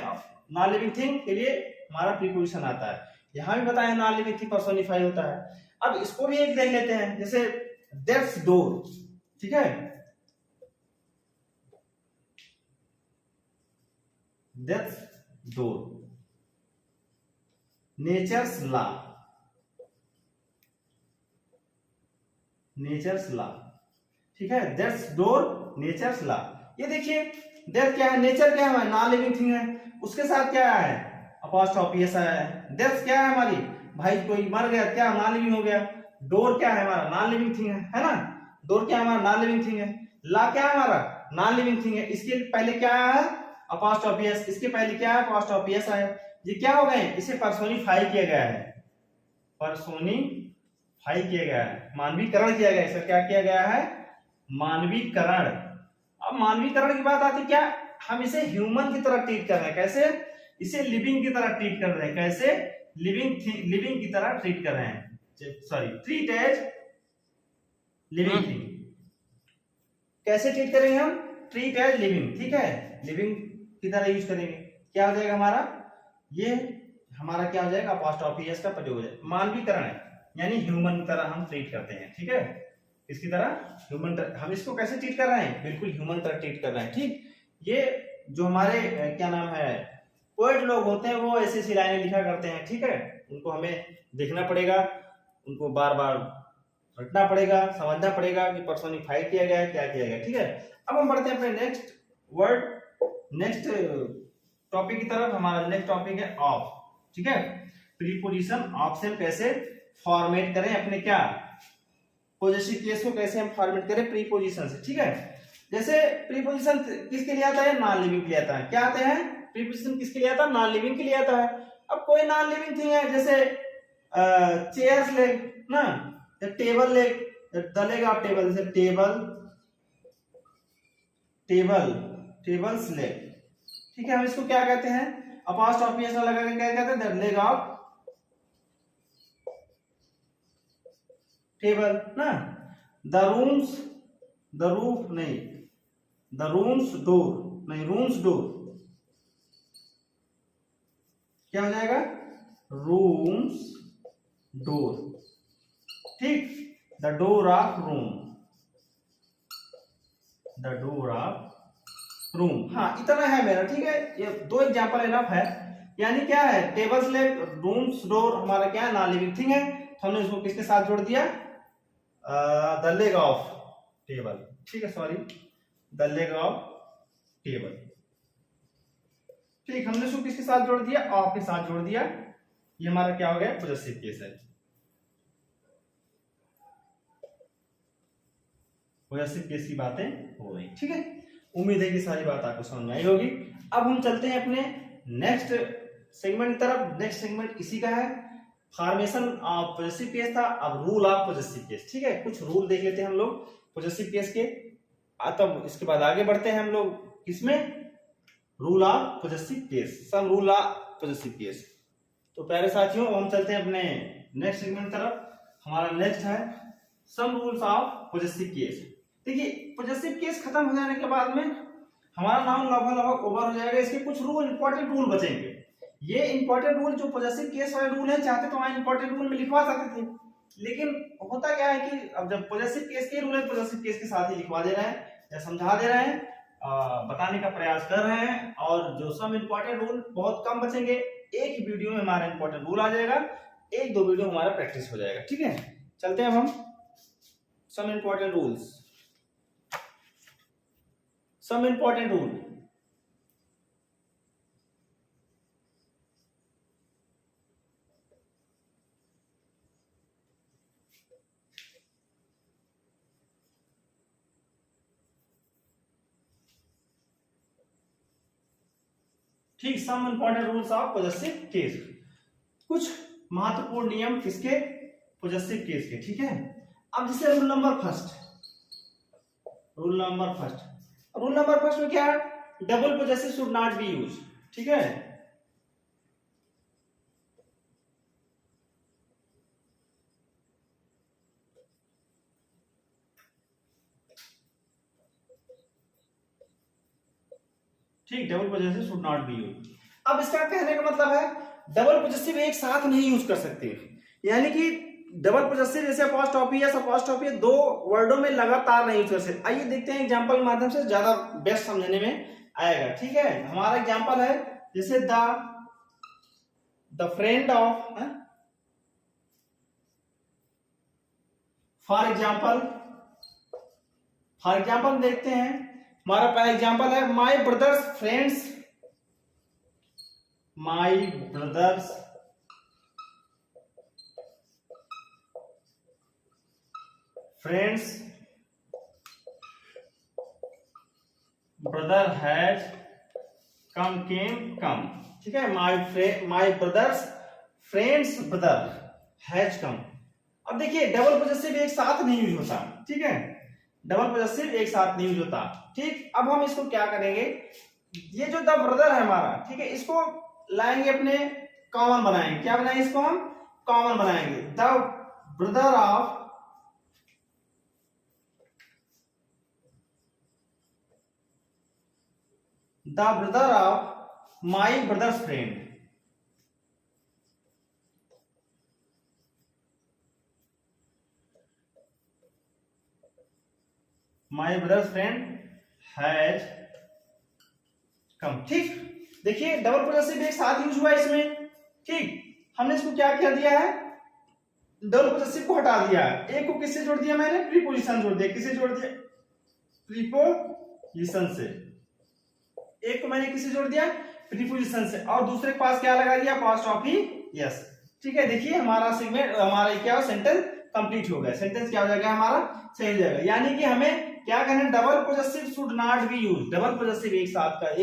नॉन लिविंग थिंग के लिए हमारा प्रीपोजिशन आता है। यहां भी बताया नॉन लिविंग थिंग पर्सोनिफाई होता है। अब इसको भी एक देख लेते हैं, जैसे दैट्स डोर, ठीक है, that's door, nature's law, nature's law, ठीक है, दैट्स डोर, नेचर्स लॉ। ये देखिए डेथ क्या है? नेचर क्या है? नॉन लिविंग थिंग है, उसके साथ क्या है? अपॉस्ट्रोफी एस आया है। डेथ क्या है हमारी? भाई कोई मर गया, क्या नॉन लिविंग हो गया। डोर क्या है हमारा? नॉन लिविंग थिंग है ना। डोर क्या है हमारा? नॉन लिविंग थिंग है। ला क्या है हमारा? नॉन लिविंग थिंग है। इसके पहले क्या है? Apostrophe S. इसके पहले क्या है? अपॉस्ट्रोफी एस आया। ये क्या हो गए? इसे पर्सोनिफाई किया गया है, पर्सोनिफाई किया गया है, मानवीकरण किया गया है। इसका क्या किया गया है? मानवीकरण। अब मानवीकरण की बात आती क्या? हम इसे ह्यूमन की तरह ट्रीट कर रहे हैं। कैसे? इसे लिविंग की तरह ट्रीट कर रहे हैं। कैसे? लिविंग की तरह ट्रीट कर रहे हैं, sorry, treat as living thing. कैसे ट्रीट करेंगे हम? ट्रीट एज लिविंग, ठीक है, लिविंग की तरह यूज करेंगे। क्या हो जाएगा हमारा? ये हमारा क्या हो जाएगा? अपॉस्ट्रोफी एस का प्रयोग हो जाएगा। मानवीकरण है, यानी ह्यूमन की तरह हम ट्रीट करते हैं, ठीक है, इसकी तरह ह्यूमन। हम इसको कैसे ट्रीट कर रहे हैं? बिल्कुल ह्यूमन तरह ट्रीट कर रहे हैं। ठीक, ये जो हमारे क्या नाम है पोएट लोग होते हैं, वो ऐसी ऐसी लाइनें लिखा करते हैं, ठीक है, उनको हमें देखना पड़ेगा, उनको बार बार रटना पड़ेगा, समझना पड़ेगा कि पर्सोनिफाई किया गया है, क्या किया गया, ठीक है। अब हम बढ़ते हैं अपने नेक्स्ट वर्ड, नेक्स्ट टॉपिक की तरफ। हमारा नेक्स्ट टॉपिक है ऑफ, ठीक है। प्रीपोजिशन ऑफ से हम कैसे फॉर्मेट करें अपने क्या पॉजिटिव केस को, कैसे हम फॉर्मेट करें प्रीपोजिशन से, ठीक है। जैसे प्रीपोजिशन किसके लिए आता है? नॉन लिविंग के लिए आता है। क्या आते हैं? प्रीपोजिशन किसके लिए आता है? नॉन लिविंग के लिए आता है। अब कोई नॉन लिविंग थिंग है, जैसे चेयर्स ले ना, टेबल ले, दलेगा टेबल, जैसे टेबल, टेबल, टेबल्स ले, ठीक है। हम इसको क्या कहते हैं? अपॉस्ट्रोफी एस लगा के क्या कहते हैं? द लेग ऑफ टेबल ना। द रूम्स, द रूफ नहीं, द रूम्स डोर नहीं, रूम्स डोर, क्या हो जाएगा? रूम्स डोर, ठीक। The door of room, the door of room. हाँ, इतना है मेरा, ठीक है। ये दो एग्जांपल इनफ है। यानी क्या है? टेबल्स ले, रूम्स डोर हमारा क्या है? नॉन लिविंग थिंग है, तो हमने उसको किसके साथ जोड़ दिया? द लेग ऑफ टेबल, ठीक है, sorry, the leg of table, ठीक। हमने उसको किसके साथ जोड़ दिया? ऑफ के साथ जोड़ दिया। ये हमारा क्या हो गया? पॉजेसिव केस है, पॉजेसिव केस की बातें हो रही, ठीक है। उम्मीद है कि सारी बात आपको समझ में आई होगी। अब हम चलते हैं अपने नेक्स्ट सेगमेंट की तरफ। नेक्स्ट सेगमेंट इसी का है, फॉर्मेशन ऑफ पॉजेसिव केस था, अब रूल ऑफ पॉजेसिव केस, ठीक है। कुछ रूल देख लेते हैं हम लोग पॉजेसिव केस के, तब इसके बाद आगे बढ़ते हैं हम लोग किसमें? Rule of possessive case, sum rule of possessive case. तो प्यारे साथियों, हम चलते हैं अपने नेक्स्ट सेगमेंट तरफ। हमारा नेक्स्ट है some rules of possessive case. देखिए, पॉजेसिव केस खत्म हो जाने के बाद में हमारा नाउन लगभग ओवर हो जाएगा। इसके कुछ रूल, इंपॉर्टेंट रूल बचेंगे। ये इंपॉर्टेंट रूल जो पॉजेसिव केस वाले रूल है, चाहते तो वहां इंपॉर्टेंट रूल में लिखवा सकते थे, लेकिन होता क्या है कि अब जब पॉजेसिव केस के रूल है, पॉजेसिव केस के साथ ही लिखवा दे रहे हैं या समझा दे रहे हैं, बताने का प्रयास कर रहे हैं। और जो सम इंपॉर्टेंट रूल बहुत कम बचेंगे, एक ही वीडियो में हमारा इंपॉर्टेंट रूल आ जाएगा, एक दो वीडियो हमारा प्रैक्टिस हो जाएगा, ठीक है। चलते हैं हम some important rules, some important rule. ठीक, some important rules of possessive case. कुछ महत्वपूर्ण नियम किसके? पोजेसिव केस के, ठीक है। अब जैसे रूल नंबर फर्स्ट में क्या है, double possessive should not be use, ठीक है। ठीक, double possessive should not be use. अब इसका कहने का मतलब है डबल पोजेसिव एक साथ नहीं यूज कर सकते, यानी कि डबल पोजेसिव जैसे अपॉस्ट्रोफी दो वर्डों में लगातार नहीं यूज कर सकते। आइए देखते हैं एग्जांपल के माध्यम से, ज्यादा बेस्ट समझने में आएगा, ठीक है। हमारा एग्जांपल है जैसे the friend of, for example देखते हैं। हमारा पहला एग्जांपल है my brothers friends brother has come, ठीक है। My brothers friends brother has come. अब देखिए डबल पोजेसिव एक साथ नहीं यूज होता, ठीक है, डबल पोजेसिव एक साथ नहीं यूज होता, ठीक। अब हम इसको क्या करेंगे, ये जो द ब्रदर है हमारा, ठीक है, इसको लाएंगे अपने कॉमन बनाएंगे। क्या बनाएंगे, इसको हम कॉमन बनाएंगे। The brother of my brothers friend, my brothers friend has come, ठीक। देखिए डबल पोजेसिव एक साथ यूज हुआ इसमें, ठीक। हमने इसको क्या किया दिया है, डबल पोजेसिव को हटा दिया है। एक को किससे जोड़ दिया मैंने, प्रीपोजिशन जोड़ दिया। किससे जोड़ दिया, प्रीपोजिशन से। एक को मैंने किससे जोड़ दिया, प्रीपोजिशन से, और दूसरे के पास क्या लगा दिया, अपॉस्ट्रोफी यस, ठीक है। देखिए हमारा सेगमेंट, हमारा क्या सेंटेंस कंप्लीट हो गया। सेंटेंस क्या हो जाएगा हमारा, सही हो जाएगा। यानी कि हमें क्या करना है, double possessive should not be use, double possessive एक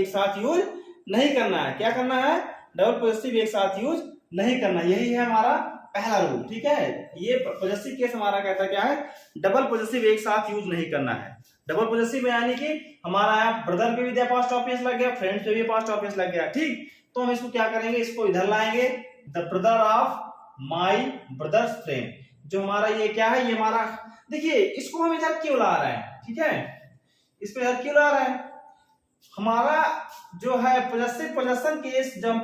साथ यूज नहीं करना है। क्या करना है, डबल पोजेसिव एक साथ यूज नहीं करना, यही है हमारा पहला रूल, ठीक है। ये पोजेसिव केस हमारा कहता क्या है, डबल पोजेसिव एक साथ यूज नहीं करना है। डबल पोजेसिव में यानी कि हमारा यहाँ ब्रदर पे भी अपॉस्ट्रोफी लग गया, फ्रेंड्स पे भी अपॉस्ट्रोफी लग गया, ठीक। तो हम इसको क्या करेंगे, इसको इधर लाएंगे, the brother of my brothers friend. जो हमारा ये क्या है, ये हमारा, देखिए इसको हम इधर क्यों ला रहे हैं, ठीक है, इसको इधर क्यों ला रहे हैं। हमारा जो है पोजेशन केस, जब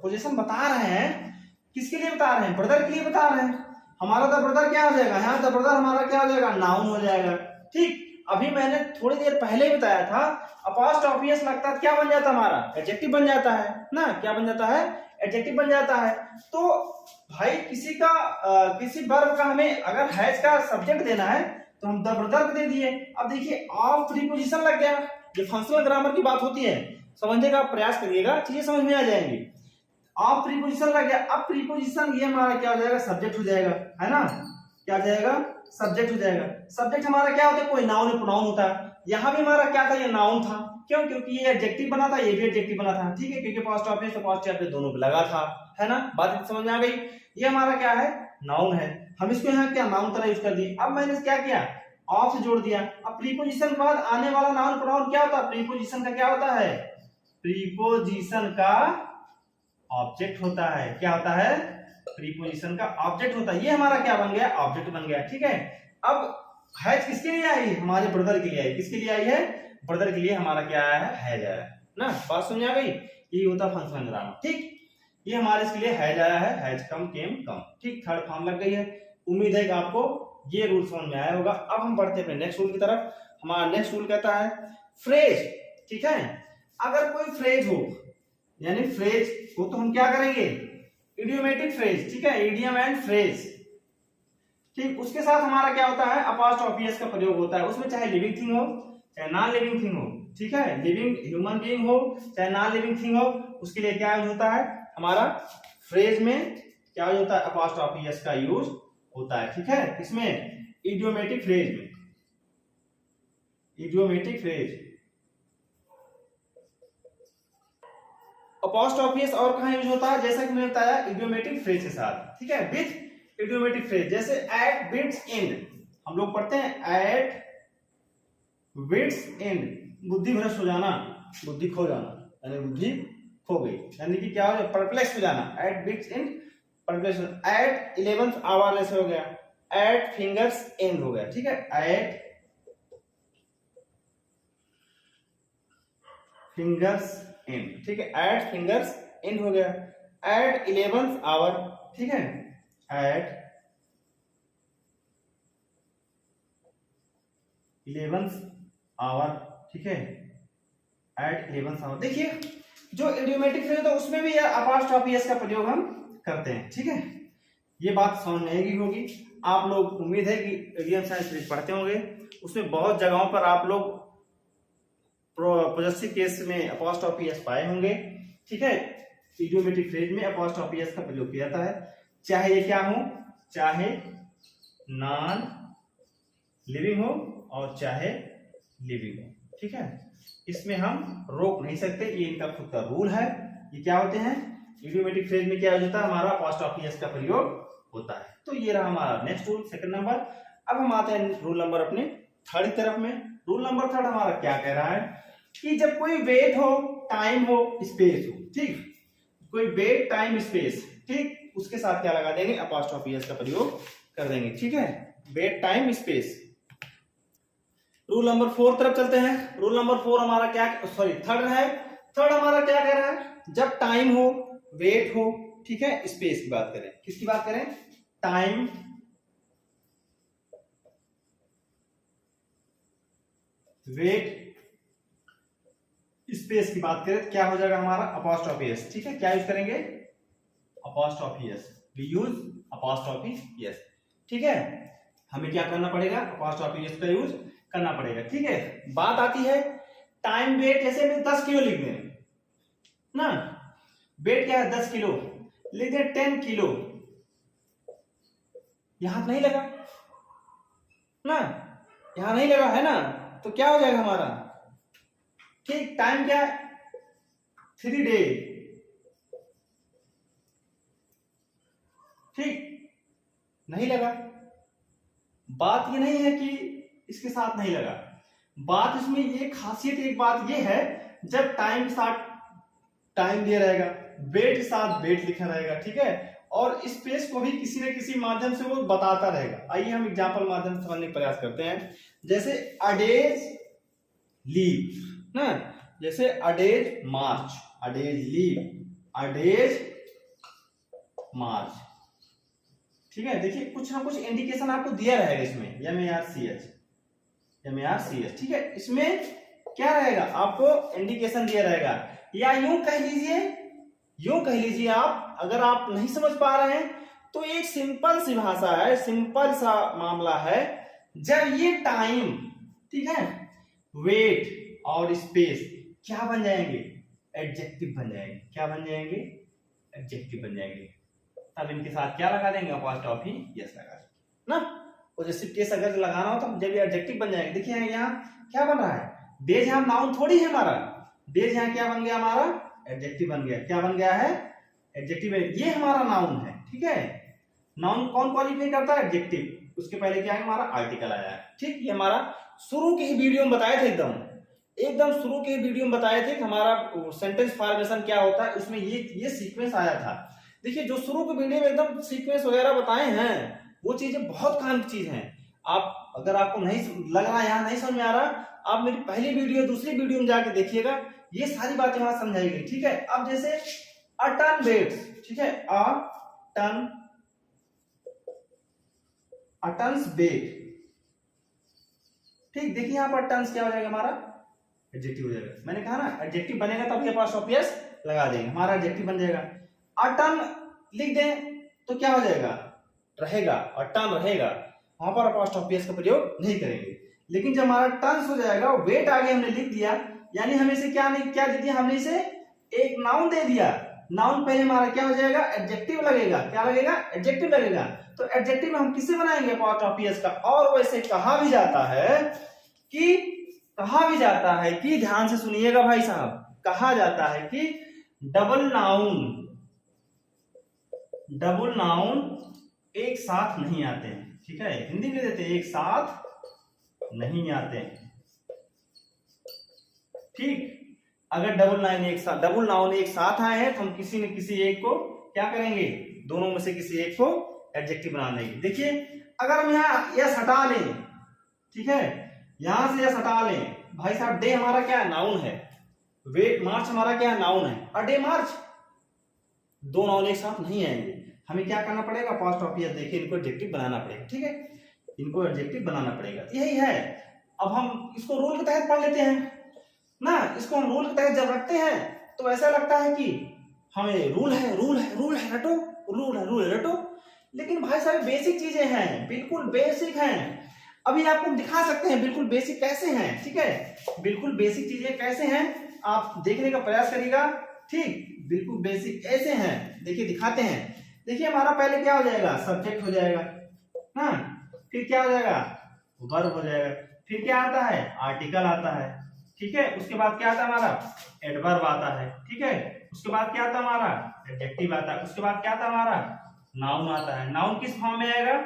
पोजीशन बता रहे हैं, किसके लिए बता रहे हैं, ब्रदर के लिए बता रहे हैं। हमारा द ब्रदर क्या हो जाएगा, यहाँ द ब्रदर हमारा क्या हो जाएगा, नाउन हो जाएगा, ठीक। अभी मैंने थोड़ी देर पहले ही बताया था, अपॉस्ट्रोफी लगता है क्या बन जाता है, हमारा एडजेक्टिव बन जाता है ना, क्या बन जाता है, एडजेक्टिव बन जाता है। तो भाई किसी वर्ब का हमें अगर हैज का सब्जेक्ट देना है तो हम द ब्रदर दे दिए। अब देखिए ऑफ प्रीपोजिशन लग गया, ये फंक्शनल ग्रामर की बात होती है, समझने का प्रयास करिएगा, चीजें समझ में आ जाएंगी। ऑफ प्रीपोजिशन लग गया, अब प्रीपोजिशन ये हमारा क्या हो जाएगा, सब्जेक्ट हो जाएगा, है ना, क्या हो जाएगा, सब्जेक्ट हो जाएगा। सब्जेक्ट हमारा क्या होता है, कोई नाउन या प्रोनाउन होता है। यहाँ भी हमारा क्या था, ये नाउन था, क्यों, क्योंकि ये एडजेक्टिव बना था, ये भी एडजेक्टिव बना था, ठीक है, क्योंकि अपॉस्ट्रोफी दोनों पे लगा था, है ना, बात समझ में आ गई। ये हमारा क्या है, नाउन है, हम इसको यहाँ क्या नाउन तरह यूज कर दिए। अब मैंने क्या किया, ऑफ से जोड़ दिया। अब प्रीपोजिशन के बाद आने वाला नाउन प्रोनाउन क्या होता है, प्रीपोजिशन का क्या होता है, प्रीपोजिशन का ऑब्जेक्ट होता है। क्या होता है, प्रीपोजिशन का ऑब्जेक्ट होता है। ये हमारा क्या बन गया, ऑब्जेक्ट बन गया, ठीक है। अब हैज किसके लिए आई, हमारे ब्रदर के लिए आई। किसके लिए आई है, ब्रदर के लिए हमारा क्या आया है, हैज आया है ना, बात समझ आ गई। ये होता फंक्शनल ग्रामर, ठीक। ये हमारे इसके लिए हैज आया है, हैज कम, केम, कम, ठीक, थर्ड फॉर्म लग गई है। उम्मीद है कि आपको ये रूल समझ में आया होगा। अब हम बढ़ते हैं अपने नेक्स्ट रूल की तरफ। हमारा नेक्स्ट रूल कहता है फ्रेज, ठीक है। अगर कोई फ्रेज हो, यानी फ्रेज हो, तो हम क्या करेंगे, इडियोमेटिक फ्रेज, ठीक है, इडियम एंड फ्रेज, ठीक। उसके साथ हमारा क्या होता है, अपॉस्ट्रोफी का प्रयोग होता है। उसमें चाहे लिविंग थिंग हो चाहे नॉन लिविंग थिंग हो, ठीक है, लिविंग ह्यूमन बीइंग हो चाहे नॉन लिविंग थिंग हो, उसके लिए क्या यूज होता है, हमारा फ्रेज में क्या यूज होता है, अपॉस्ट्रोफी का यूज होता है, ठीक है। इसमें इडियोमेटिक फ्रेज में, इडियोमेटिक फ्रेज अपॉस्ट्रोफी और कहां यूज होता है, जैसा कि मैंने बताया, इडियोमेटिक फ्रेज के साथ, ठीक है, विथ इडियोमेटिक फ्रेज, जैसे एट बिट्स एंड, हम लोग पढ़ते हैं एट बिट्स एंड, बुद्धि भ्रष्ट हो जाना, बुद्धि खो जाना, यानी बुद्धि खो गई, यानी कि क्या हो जाए, परप्लेक्स हो जाना, at wits' end perplex, at 11th hour ऐसे हो गया, एट फिंगर्स एंड हो गया, ठीक है, एट फिंगर्स एंड, ठीक है, एट फिंगर्स एंड हो गया, एट 11th आवर, ठीक है, एट 11th आवर, ठीक है, एट 11th आवर। देखिए जो इडियोमेटिक फ्रेज होता है उसमें भी अपॉस्ट्रोफी एस का प्रयोग हम करते हैं, ठीक है, ये बात समझ में आएगी होगी आप लोग, उम्मीद है कि इडियम साइंस पढ़ते होंगे, उसमें बहुत जगहों पर आप लोग पोजेसिव केस में अपॉस्ट्रोफी एस पाए होंगे, ठीक है, इडियोमेटिक फ्रेज में अपॉस्ट्रोफी एस का प्रयोग किया जाता है, चाहे ये क्या हो, चाहे नॉन लिविंग हो और चाहे लिविंग हो, ठीक है, इसमें हम रोक नहीं सकते, ये इनका खुद का रूल है। ये क्या होते हैं, इडियोमेटिक फ्रेज में क्या हो जाता है, हमारा अपॉस्ट्रोफी एस का प्रयोग होता है। तो ये रहा हमारा नेक्स्ट रूल, सेकंड नंबर। अब हम आते हैं रूल नंबर अपने थर्ड की तरफ में। रूल नंबर थर्ड हमारा क्या कह रहा है कि जब कोई वेट हो, टाइम हो, स्पेस हो, ठीक, कोई वेट, टाइम, स्पेस, ठीक, उसके साथ क्या लगा देंगे, अपॉस्ट्रोफी एस का प्रयोग कर देंगे, ठीक है, wait, time, space. Rule number 4 तरफ चलते हैं। रूल नंबर 4 हमारा क्या, सॉरी थर्ड है, थर्ड हमारा क्या कह रहा है, जब टाइम हो, वेट हो, ठीक है, स्पेस की बात करें, किसकी बात करें, टाइम, वेट, स्पेस की बात करें, क्या हो जाएगा हमारा, अपॉस्ट्रोफी एस, ठीक है, क्या यूज करेंगे, apostrophe S, we use apostrophe S, ठीक है, हमें क्या करना पड़ेगा, अपॉस्ट्रोफी एस का यूज करना पड़ेगा, ठीक है। बात आती है टाइम, वेट, जैसे में 10 किलो लिख दें ना, वेट क्या है 10 किलो, लिख दें 10 किलो, यहां नहीं लगा ना, यहां नहीं लगा है ना, तो क्या हो जाएगा हमारा, ठीक, टाइम क्या है 3 डे, ठीक, नहीं लगा। बात ये नहीं है कि इसके साथ नहीं लगा, बात इसमें ये खासियत, एक बात ये है, जब टाइम के साथ टाइम दिया रहेगा, वेट के साथ वेट लिखा रहेगा, ठीक है, और स्पेस को भी किसी न किसी माध्यम से वो बताता रहेगा। आइए हम एग्जांपल माध्यम से समझने का प्रयास करते हैं, जैसे अडेज लीव ना, जैसे अडेज मार्च, अडेज लीव, अडेज मार्च, ठीक है, देखिए कुछ ना कुछ इंडिकेशन आपको दिया रहेगा इसमें, MARCH, ठीक है, इसमें क्या रहेगा, आपको इंडिकेशन दिया रहेगा, या यूं कह लीजिए आप, अगर आप नहीं समझ पा रहे हैं तो एक सिंपल सी भाषा है, सिंपल सा मामला है, जब ये टाइम, ठीक है, वेट और स्पेस क्या बन जाएंगे, एडजेक्टिव बन जाएंगे, क्या बन जाएंगे, एडजेक्टिव बन जाएंगे, तब इनके साथ क्या लगा देंगे, अपॉस्ट्रोफी एस लगा देंगे ना, पॉजिटिव केस अगर लगाना हो तो जब ये एडजेक्टिव बन जाएंगे। देखिए यहाँ क्या बन रहा है, डेज यहाँ नाउन थोड़ी है हमारा, डेज यहाँ क्या बन गया हमारा, एडजेक्टिव बन गया, क्या बन गया है, एडजेक्टिव, ये हमारा नाउन है, ठीक है, नाउन कौन क्वालिफाई करता है, एडजेक्टिव, उसके पहले क्या है, हमारा आर्टिकल आया है, ठीक, ये हमारा शुरू के ही वीडियो में बताए थे, एकदम शुरू के वीडियो में बताए थे कि हमारा सेंटेंस फॉर्मेशन क्या होता है, उसमें ये सीक्वेंस आया था। देखिए जो शुरू के वीडियो में एकदम सीक्वेंस वगैरह बताए हैं, वो चीजें बहुत काम की चीज हैं। आप अगर आपको नहीं लग रहा, यहाँ नहीं समझ में आ रहा, आप मेरी पहली वीडियो, दूसरी वीडियो में जाके देखिएगा, ये सारी बातें वहां समझाई गई, ठीक है। अब जैसे अ टन वेट्स, ठीक है, अ टन्स वेट, ठीक, देखिए यहाँ पर टन्स क्या हो जाएगा हमारा, एडजेक्टिव हो जाएगा, मैंने कहा ना एडजेक्टिव बनेगा तभी अपॉस्ट्रोफी एस लगा देंगे, हमारा एडजेक्टिव बन जाएगा। अ टन लिख दें तो क्या हो जाएगा, रहेगा, और टन रहेगा, वहां पर अपॉस्ट्रोफी एस का प्रयोग नहीं करेंगे। लेकिन जब हमारा टन्स हो जाएगा, वेट आगे हमने लिख दिया, यानी हमें से क्या दे दिया, हमने इसे एक नाउन दे दिया, नाउन पहले हमारा क्या हो जाएगा, एडजेक्टिव लगेगा, क्या लगेगा, एडजेक्टिव लगेगा। तो एडजेक्टिव में हम किसे बनाएंगे, अपॉस्ट्रोफी एस का। और वैसे कहा भी जाता है कि ध्यान से सुनिएगा भाई साहब, कहा जाता है कि डबल नाउन एक साथ नहीं आते हैं, ठीक है, हिंदी में देते हैं एक साथ नहीं आते हैं, ठीक। अगर डबल नाउन एक साथ आए हैं तो हम किसी न किसी एक को क्या करेंगे, दोनों में से किसी एक को एडजेक्टिव बना देंगे। देखिए अगर हम यहाँ यस हटा लें, ठीक है, यहां से यस हटा लें, भाई साहब डे हमारा क्या है, नाउन है, वेट मार्च हमारा क्या है, नाउन है, और डे मार्च, दो नाउन एक साथ नहीं आएंगे, हमें क्या करना पड़ेगा, पास्ट ऑफ यस देखिए इनको एडजेक्टिव बनाना पड़ेगा, ठीक है, इनको एडजेक्टिव बनाना पड़ेगा, यही है। अब हम इसको रूल के तहत पढ़ लेते हैं ना, इसको हम रूल के तहत जब रखते हैं तो ऐसा लगता है कि हमें रूल है रटो, रूल है रटो, लेकिन भाई साहब बेसिक चीजें हैं, बिल्कुल बेसिक हैं, अभी आपको दिखा सकते हैं बिल्कुल बेसिक कैसे हैं, ठीक है, बिल्कुल बेसिक चीजें कैसे हैं आप देखने का प्रयास करिएगा, ठीक, बिल्कुल बेसिक ऐसे हैं, देखिए दिखाते हैं। देखिए हमारा पहले क्या हो जाएगा, सब्जेक्ट हो जाएगा, हाँ, फिर क्या हो जाएगा, वर्ब हो जाएगा, फिर क्या आता है, आर्टिकल आता है, ठीक है, उसके बाद क्या आता है हमारा, एडवर्ब आता है, ठीक है, उसके बाद क्या आता है हमारा, एडजेक्टिव आता है, उसके बाद क्या आता है हमारा, नाउन आता है। नाउन किस फॉर्म में आएगा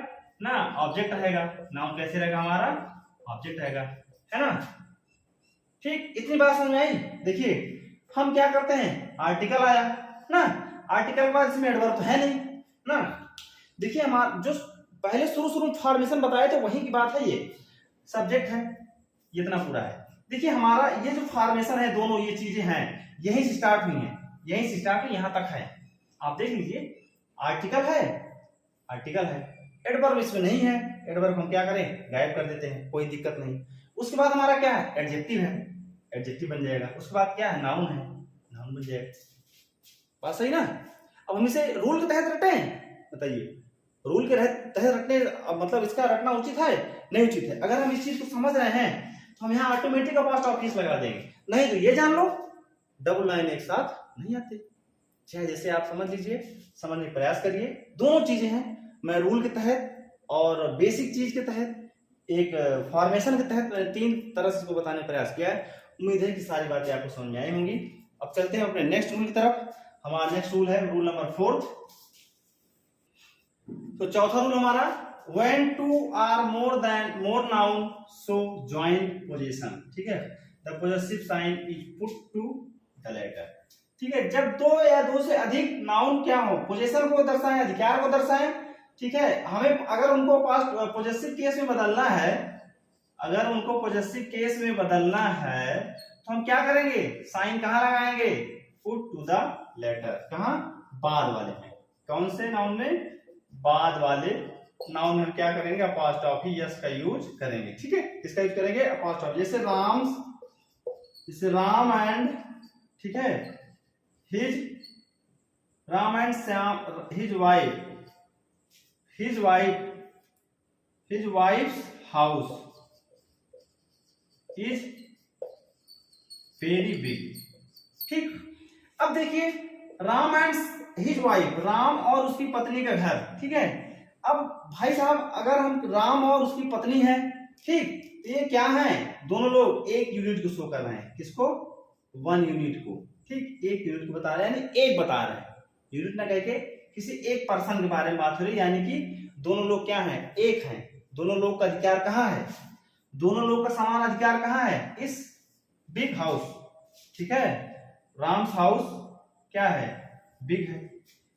ना, ऑब्जेक्ट रहेगा, नाउन कैसे रहेगा हमारा, ऑब्जेक्ट रहेगा, है ना, ठीक, इतनी बात समझ में आई। देखिए हम क्या करते हैं, आर्टिकल आया ना, आर्टिकल के बाद इसमें एडवर्ब तो है नहीं ना, देखिए हमारा जो पहले शुरू में फॉर्मेशन बताए थे वही की बात है, ये सब्जेक्ट है, ये इतना पूरा है। देखिए हमारा ये जो फॉर्मेशन है, दोनों ये चीजें हैं, यहीं से स्टार्ट हुई है, यहीं से स्टार्ट हुई यहां तक है, आप देख लीजिए, आर्टिकल है, एडवर्ब इसमें नहीं है, एडवर्ब हम क्या करें, गायब कर देते हैं, कोई दिक्कत नहीं। उसके बाद हमारा क्या है, एडजेक्टिव है, एडजेक्टिव बन जाएगा, उसके बाद क्या है, नाउन है, नाउन बन जाएगा, बात सही ना। अब हम इसे रूल के तहत रखते हैं, बताइए रूल के तहत रखने मतलब इसका रखना उचित है, नहीं उचित है। अगर हम इस चीज को समझ रहे हैं तो हम यहाँ ऑटोमेटिक का पास्ट ऑफ लगा देंगे, नहीं तो ये जान लो डबल लाइन एक साथ नहीं आते, चाहे जैसे आप समझ लीजिए, समझने का प्रयास करिए, दोनों चीजें हैं, मैं रूल के तहत और बेसिक चीज के तहत, एक फॉर्मेशन के तहत मैंने तीन तरह से इसको बताने का प्रयास किया है। उम्मीद है कि सारी बातें आपको समझ में आई होंगी। अब चलते हैं अपने नेक्स्ट रूल की तरफ। हमारा नेक्स्ट रूल है रूल नंबर 4। तो चौथा रूल हमारा, when two are more noun so join possession, ठीक है, the possessive sign is put to the letter, ठीक है, जब दो या दो से अधिक नाउन क्या हो, पोजेशन को दर्शाएं, अधिकार को दर्शाएं, ठीक है, हमें अगर उनको पास्ट पोजेसिव केस में बदलना है, अगर उनको पोजेसिव केस में बदलना है तो हम क्या करेंगे, साइन कहां लगाएंगे, पुट टू द लेटर, कहां, बाद वाले में, कौन से नाउन में, बाद वाले नाउन में क्या करेंगे, अपॉस्ट्रोफी यस का यूज करेंगे, ठीक है, इसका यूज करेंगे अपॉस्ट्रोफी, जैसे राम एंड, ठीक है, Ram and Shyam, his wives house is very big, ठीक। अब देखिए Ram and his wife, Ram और उसकी पत्नी का घर, ठीक है। अब भाई साहब अगर हम राम और उसकी पत्नी है, ठीक, ये क्या है, दोनों लोग एक यूनिट को शो कर रहे हैं, किसको, 1 यूनिट को, ठीक, एक यूनिट को बता रहे हैं, यानी एक बता रहे हैं, यूनिट ना कह के किसी एक पर्सन के बारे में बात हो रही है, यानी कि दोनों लोग क्या हैं, एक हैं, दोनों लोग का अधिकार कहाँ है, दोनों लोग का समान अधिकार कहाँ है, इस बिग हाउस, ठीक है, राम्स हाउस क्या है, बिग है,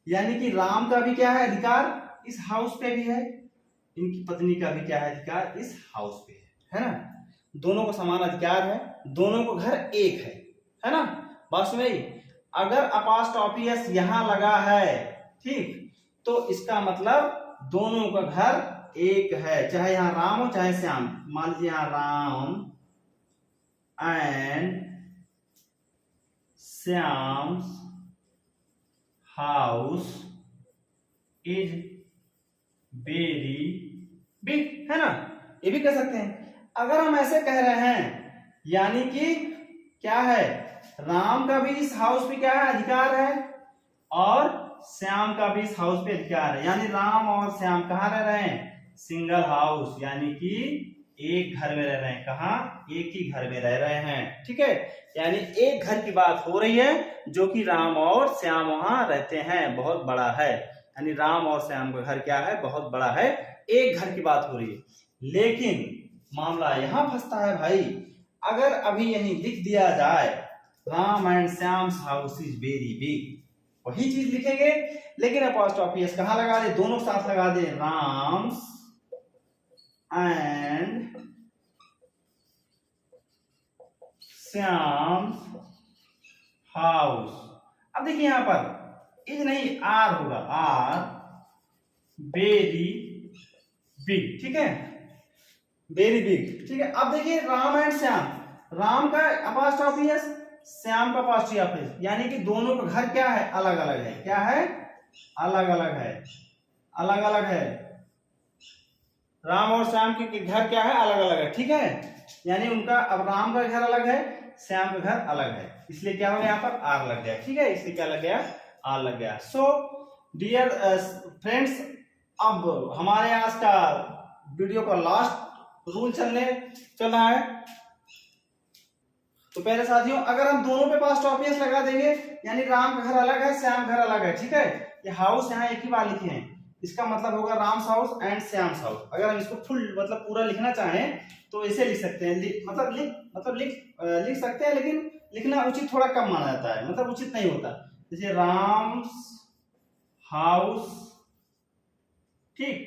यानी कि राम का भी क्या है अधिकार, इस हाउस पे भी है, इनकी पत्नी का भी क्या है अधिकार, इस हाउस पे है ना, दोनों का समान अधिकार है, दोनों को घर एक है ना, बात समझ आई। अगर अपॉस्ट्रोफी एस यहां लगा है, ठीक, तो इसका मतलब दोनों का घर एक है, चाहे यहां राम हो चाहे श्याम, मान लीजिए यहां Ram and Shyam's house is very big, है ना, ये भी कह सकते हैं। अगर हम ऐसे कह रहे हैं यानी कि क्या है, राम का भी इस हाउस पे क्या है अधिकार है और श्याम का भी इस हाउस पे अधिकार है, यानी राम और श्याम कहाँ रह रहे हैं, सिंगल हाउस, यानी कि एक घर में रह रहे हैं, कहाँ, एक ही घर में रह रहे हैं, ठीक है, यानी एक घर की बात हो रही है जो कि राम और श्याम वहां रहते हैं, बहुत बड़ा है, यानी राम और श्याम का घर क्या है, बहुत बड़ा है, एक घर की बात हो रही है। लेकिन मामला यहां फंसता है भाई, अगर अभी यही लिख दिया जाए Ram and Shyam's house is very big, वही चीज लिखेंगे, लेकिन अपॉस्ट्रोफी एस कहां लगा दे, दोनों साथ लगा दे, राम्स एंड श्याम्स हाउस। अब देखिए यहां पर इज नहीं आर होगा, आर वेरी बिग, ठीक है, वेरी बिग, ठीक है। अब देखिए राम एंड श्याम, राम का अपॉस्ट्रोफी एस, श्याम का अपॉस्ट्रोफी एस, यानी कि दोनों का घर क्या है, अलग अलग है, क्या है, अलग अलग है, अलग अलग है। राम और श्याम के घर क्या है, अलग अलग है, ठीक है। यानी उनका अब राम का घर अलग है, श्याम का घर अलग है, इसलिए क्या हो गया, यहाँ पर आर लग गया, ठीक है, इसलिए क्या लग गया, आर लग गया। सो डियर फ्रेंड्स, अब हमारे आज का वीडियो का लास्ट रूल चल रहा है। तो पहले साथियों, अगर हम दोनों पे पास्ट एस लगा देंगे, यानी राम का घर अलग है, श्याम घर अलग है, ठीक है, ये हाउस यहाँ एक ही बार लिखे हैं, इसका मतलब होगा Ram's house and Shyam's house. अगर हम इसको फुल मतलब पूरा लिखना चाहें तो ऐसे लिख सकते हैं, लिख सकते हैं, लेकिन लिखना उचित थोड़ा कम माना जाता है, मतलब उचित नहीं होता। जैसे राम्स हाउस, ठीक,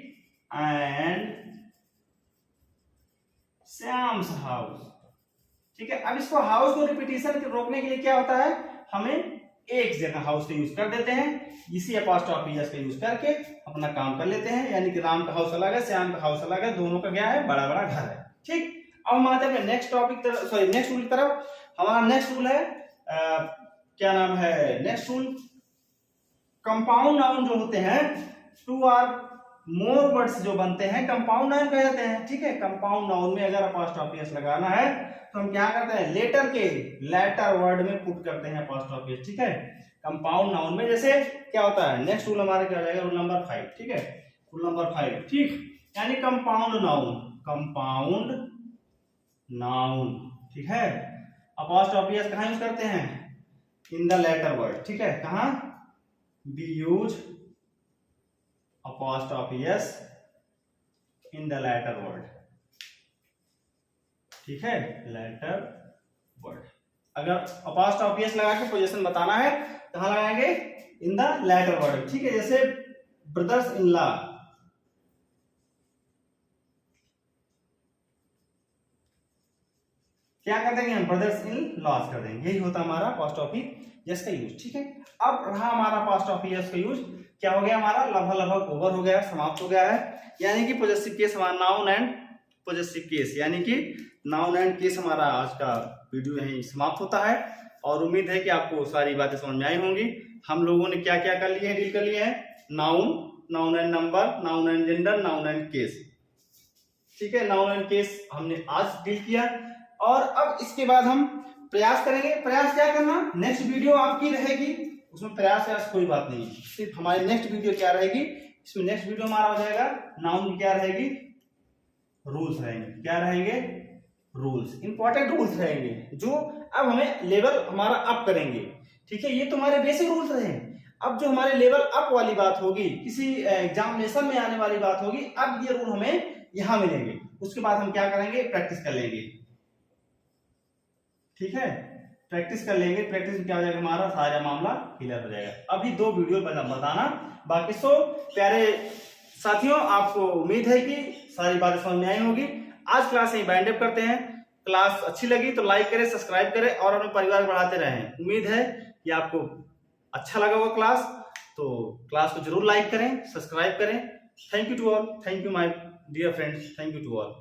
एंड श्याम्स हाउस, ठीक है। अब इसको हाउस को रिपीटिशन रोकने के लिए क्या होता है, हमें एक जगह हाउस का यूज कर देते हैं, इसी अपॉस्ट्रोफी एस का यूज करके अपना काम कर लेते हैं, यानी कि राम का हाउस अलग है, श्याम का हाउस अलग है, दोनों का क्या है, बड़ा बड़ा घर है, ठीक। अब हम आते हैं नेक्स्ट टॉपिक तरफ, सॉरी नेक्स्ट रूल की तरफ। हमारा नेक्स्ट रूल है क्या नाम है, नेक्स्ट रूल, कंपाउंड नाउन जो होते हैं, टू आर मोर वर्ड्स जो बनते हैं कंपाउंड नाउन कहे जाते हैं, ठीक है। कंपाउंड नाउन में अगर अपॉस्ट्रोफी एस लगाना है तो हम क्या करते हैं, लेटर के लेटर वर्ड में पुट करते हैं अपॉस्ट्रोफी एस, ठीक है। कंपाउंड नाउन में जैसे क्या होता है, नेक्स्ट रूल हमारा क्या हो जाएगा, रूल नंबर 5, ठीक है, रूल नंबर 5, ठीक, यानी कंपाउंड नाउन, कंपाउंड नाउन, ठीक है, अपॉस्ट्रोफी एस कहां यूज करते हैं, इन द लेटर वर्ड, ठीक है, कहां, B use apostrophe s in the letter word, ठीक है, लेटर वर्ड। अगर apostrophe s लगा के पोजीशन बताना है कहां लगाएंगे, इन द लेटर वर्ड, ठीक है। जैसे ब्रदर्स इन लॉ, क्या कर देंगे हम, ब्रदर्स इन लॉज कर देंगे, यही होता हमारा apostrophe s का यूज, ठीक है। अब रहा हमारा apostrophe s का यूज, क्या हो गया, हमारा लगभग ओवर हो गया, समाप्त हो गया है, यानी कि पॉजेसिव केस हमारा नाउन एंड पॉजेसिव केस, यानी कि नाउन एंड केस हमारा आज का वीडियो यहीं समाप्त होता है। और उम्मीद है कि आपको सारी बातें समझ में आई होंगी। हम लोगों ने क्या क्या कर लिए हैं, डील कर लिए हैं, noun, noun and number, noun and gender, noun and case, ठीक है, नाउन एंड केस हमने आज डील किया। और अब इसके बाद हम प्रयास करेंगे, प्रयास क्या करना, नेक्स्ट वीडियो आपकी रहेगी, उसमें प्रयास या कोई बात नहीं, सिर्फ हमारी नेक्स्ट वीडियो क्या रहेगी, इसमें नेक्स्ट वीडियो हमारा हो जाएगा नाउन की क्या रहेगी, रूल्स रहेंगे, क्या रहेंगे, रूल्स, इंपॉर्टेंट रूल्स रहेंगे, जो अब हमें लेवल हमारा अप करेंगे, ठीक है। ये तुम्हारे बेसिक रूल्स रहे, अब जो हमारे लेवल अप वाली बात होगी, किसी एग्जामिनेशन में आने वाली बात होगी, अब ये रूल हमें यहां मिलेंगे, उसके बाद हम क्या करेंगे, प्रैक्टिस कर लेंगे, ठीक है, प्रैक्टिस कर लेंगे, प्रैक्टिस में क्या हो जाएगा, हमारा सारा मामला क्लियर हो जाएगा। अभी 2 वीडियो बताना बाकी। सो प्यारे साथियों, आपको उम्मीद है कि सारी बातें समझ में आई होगी। आज क्लास यही बाइंड अप करते हैं। क्लास अच्छी लगी तो लाइक करें, सब्सक्राइब करें और अपने परिवार को बढ़ाते रहें। उम्मीद है कि आपको अच्छा लगा होगा क्लास, तो क्लास को जरूर लाइक करें, सब्सक्राइब करें। Thank you to all, thank you my dear friends, thank you to all.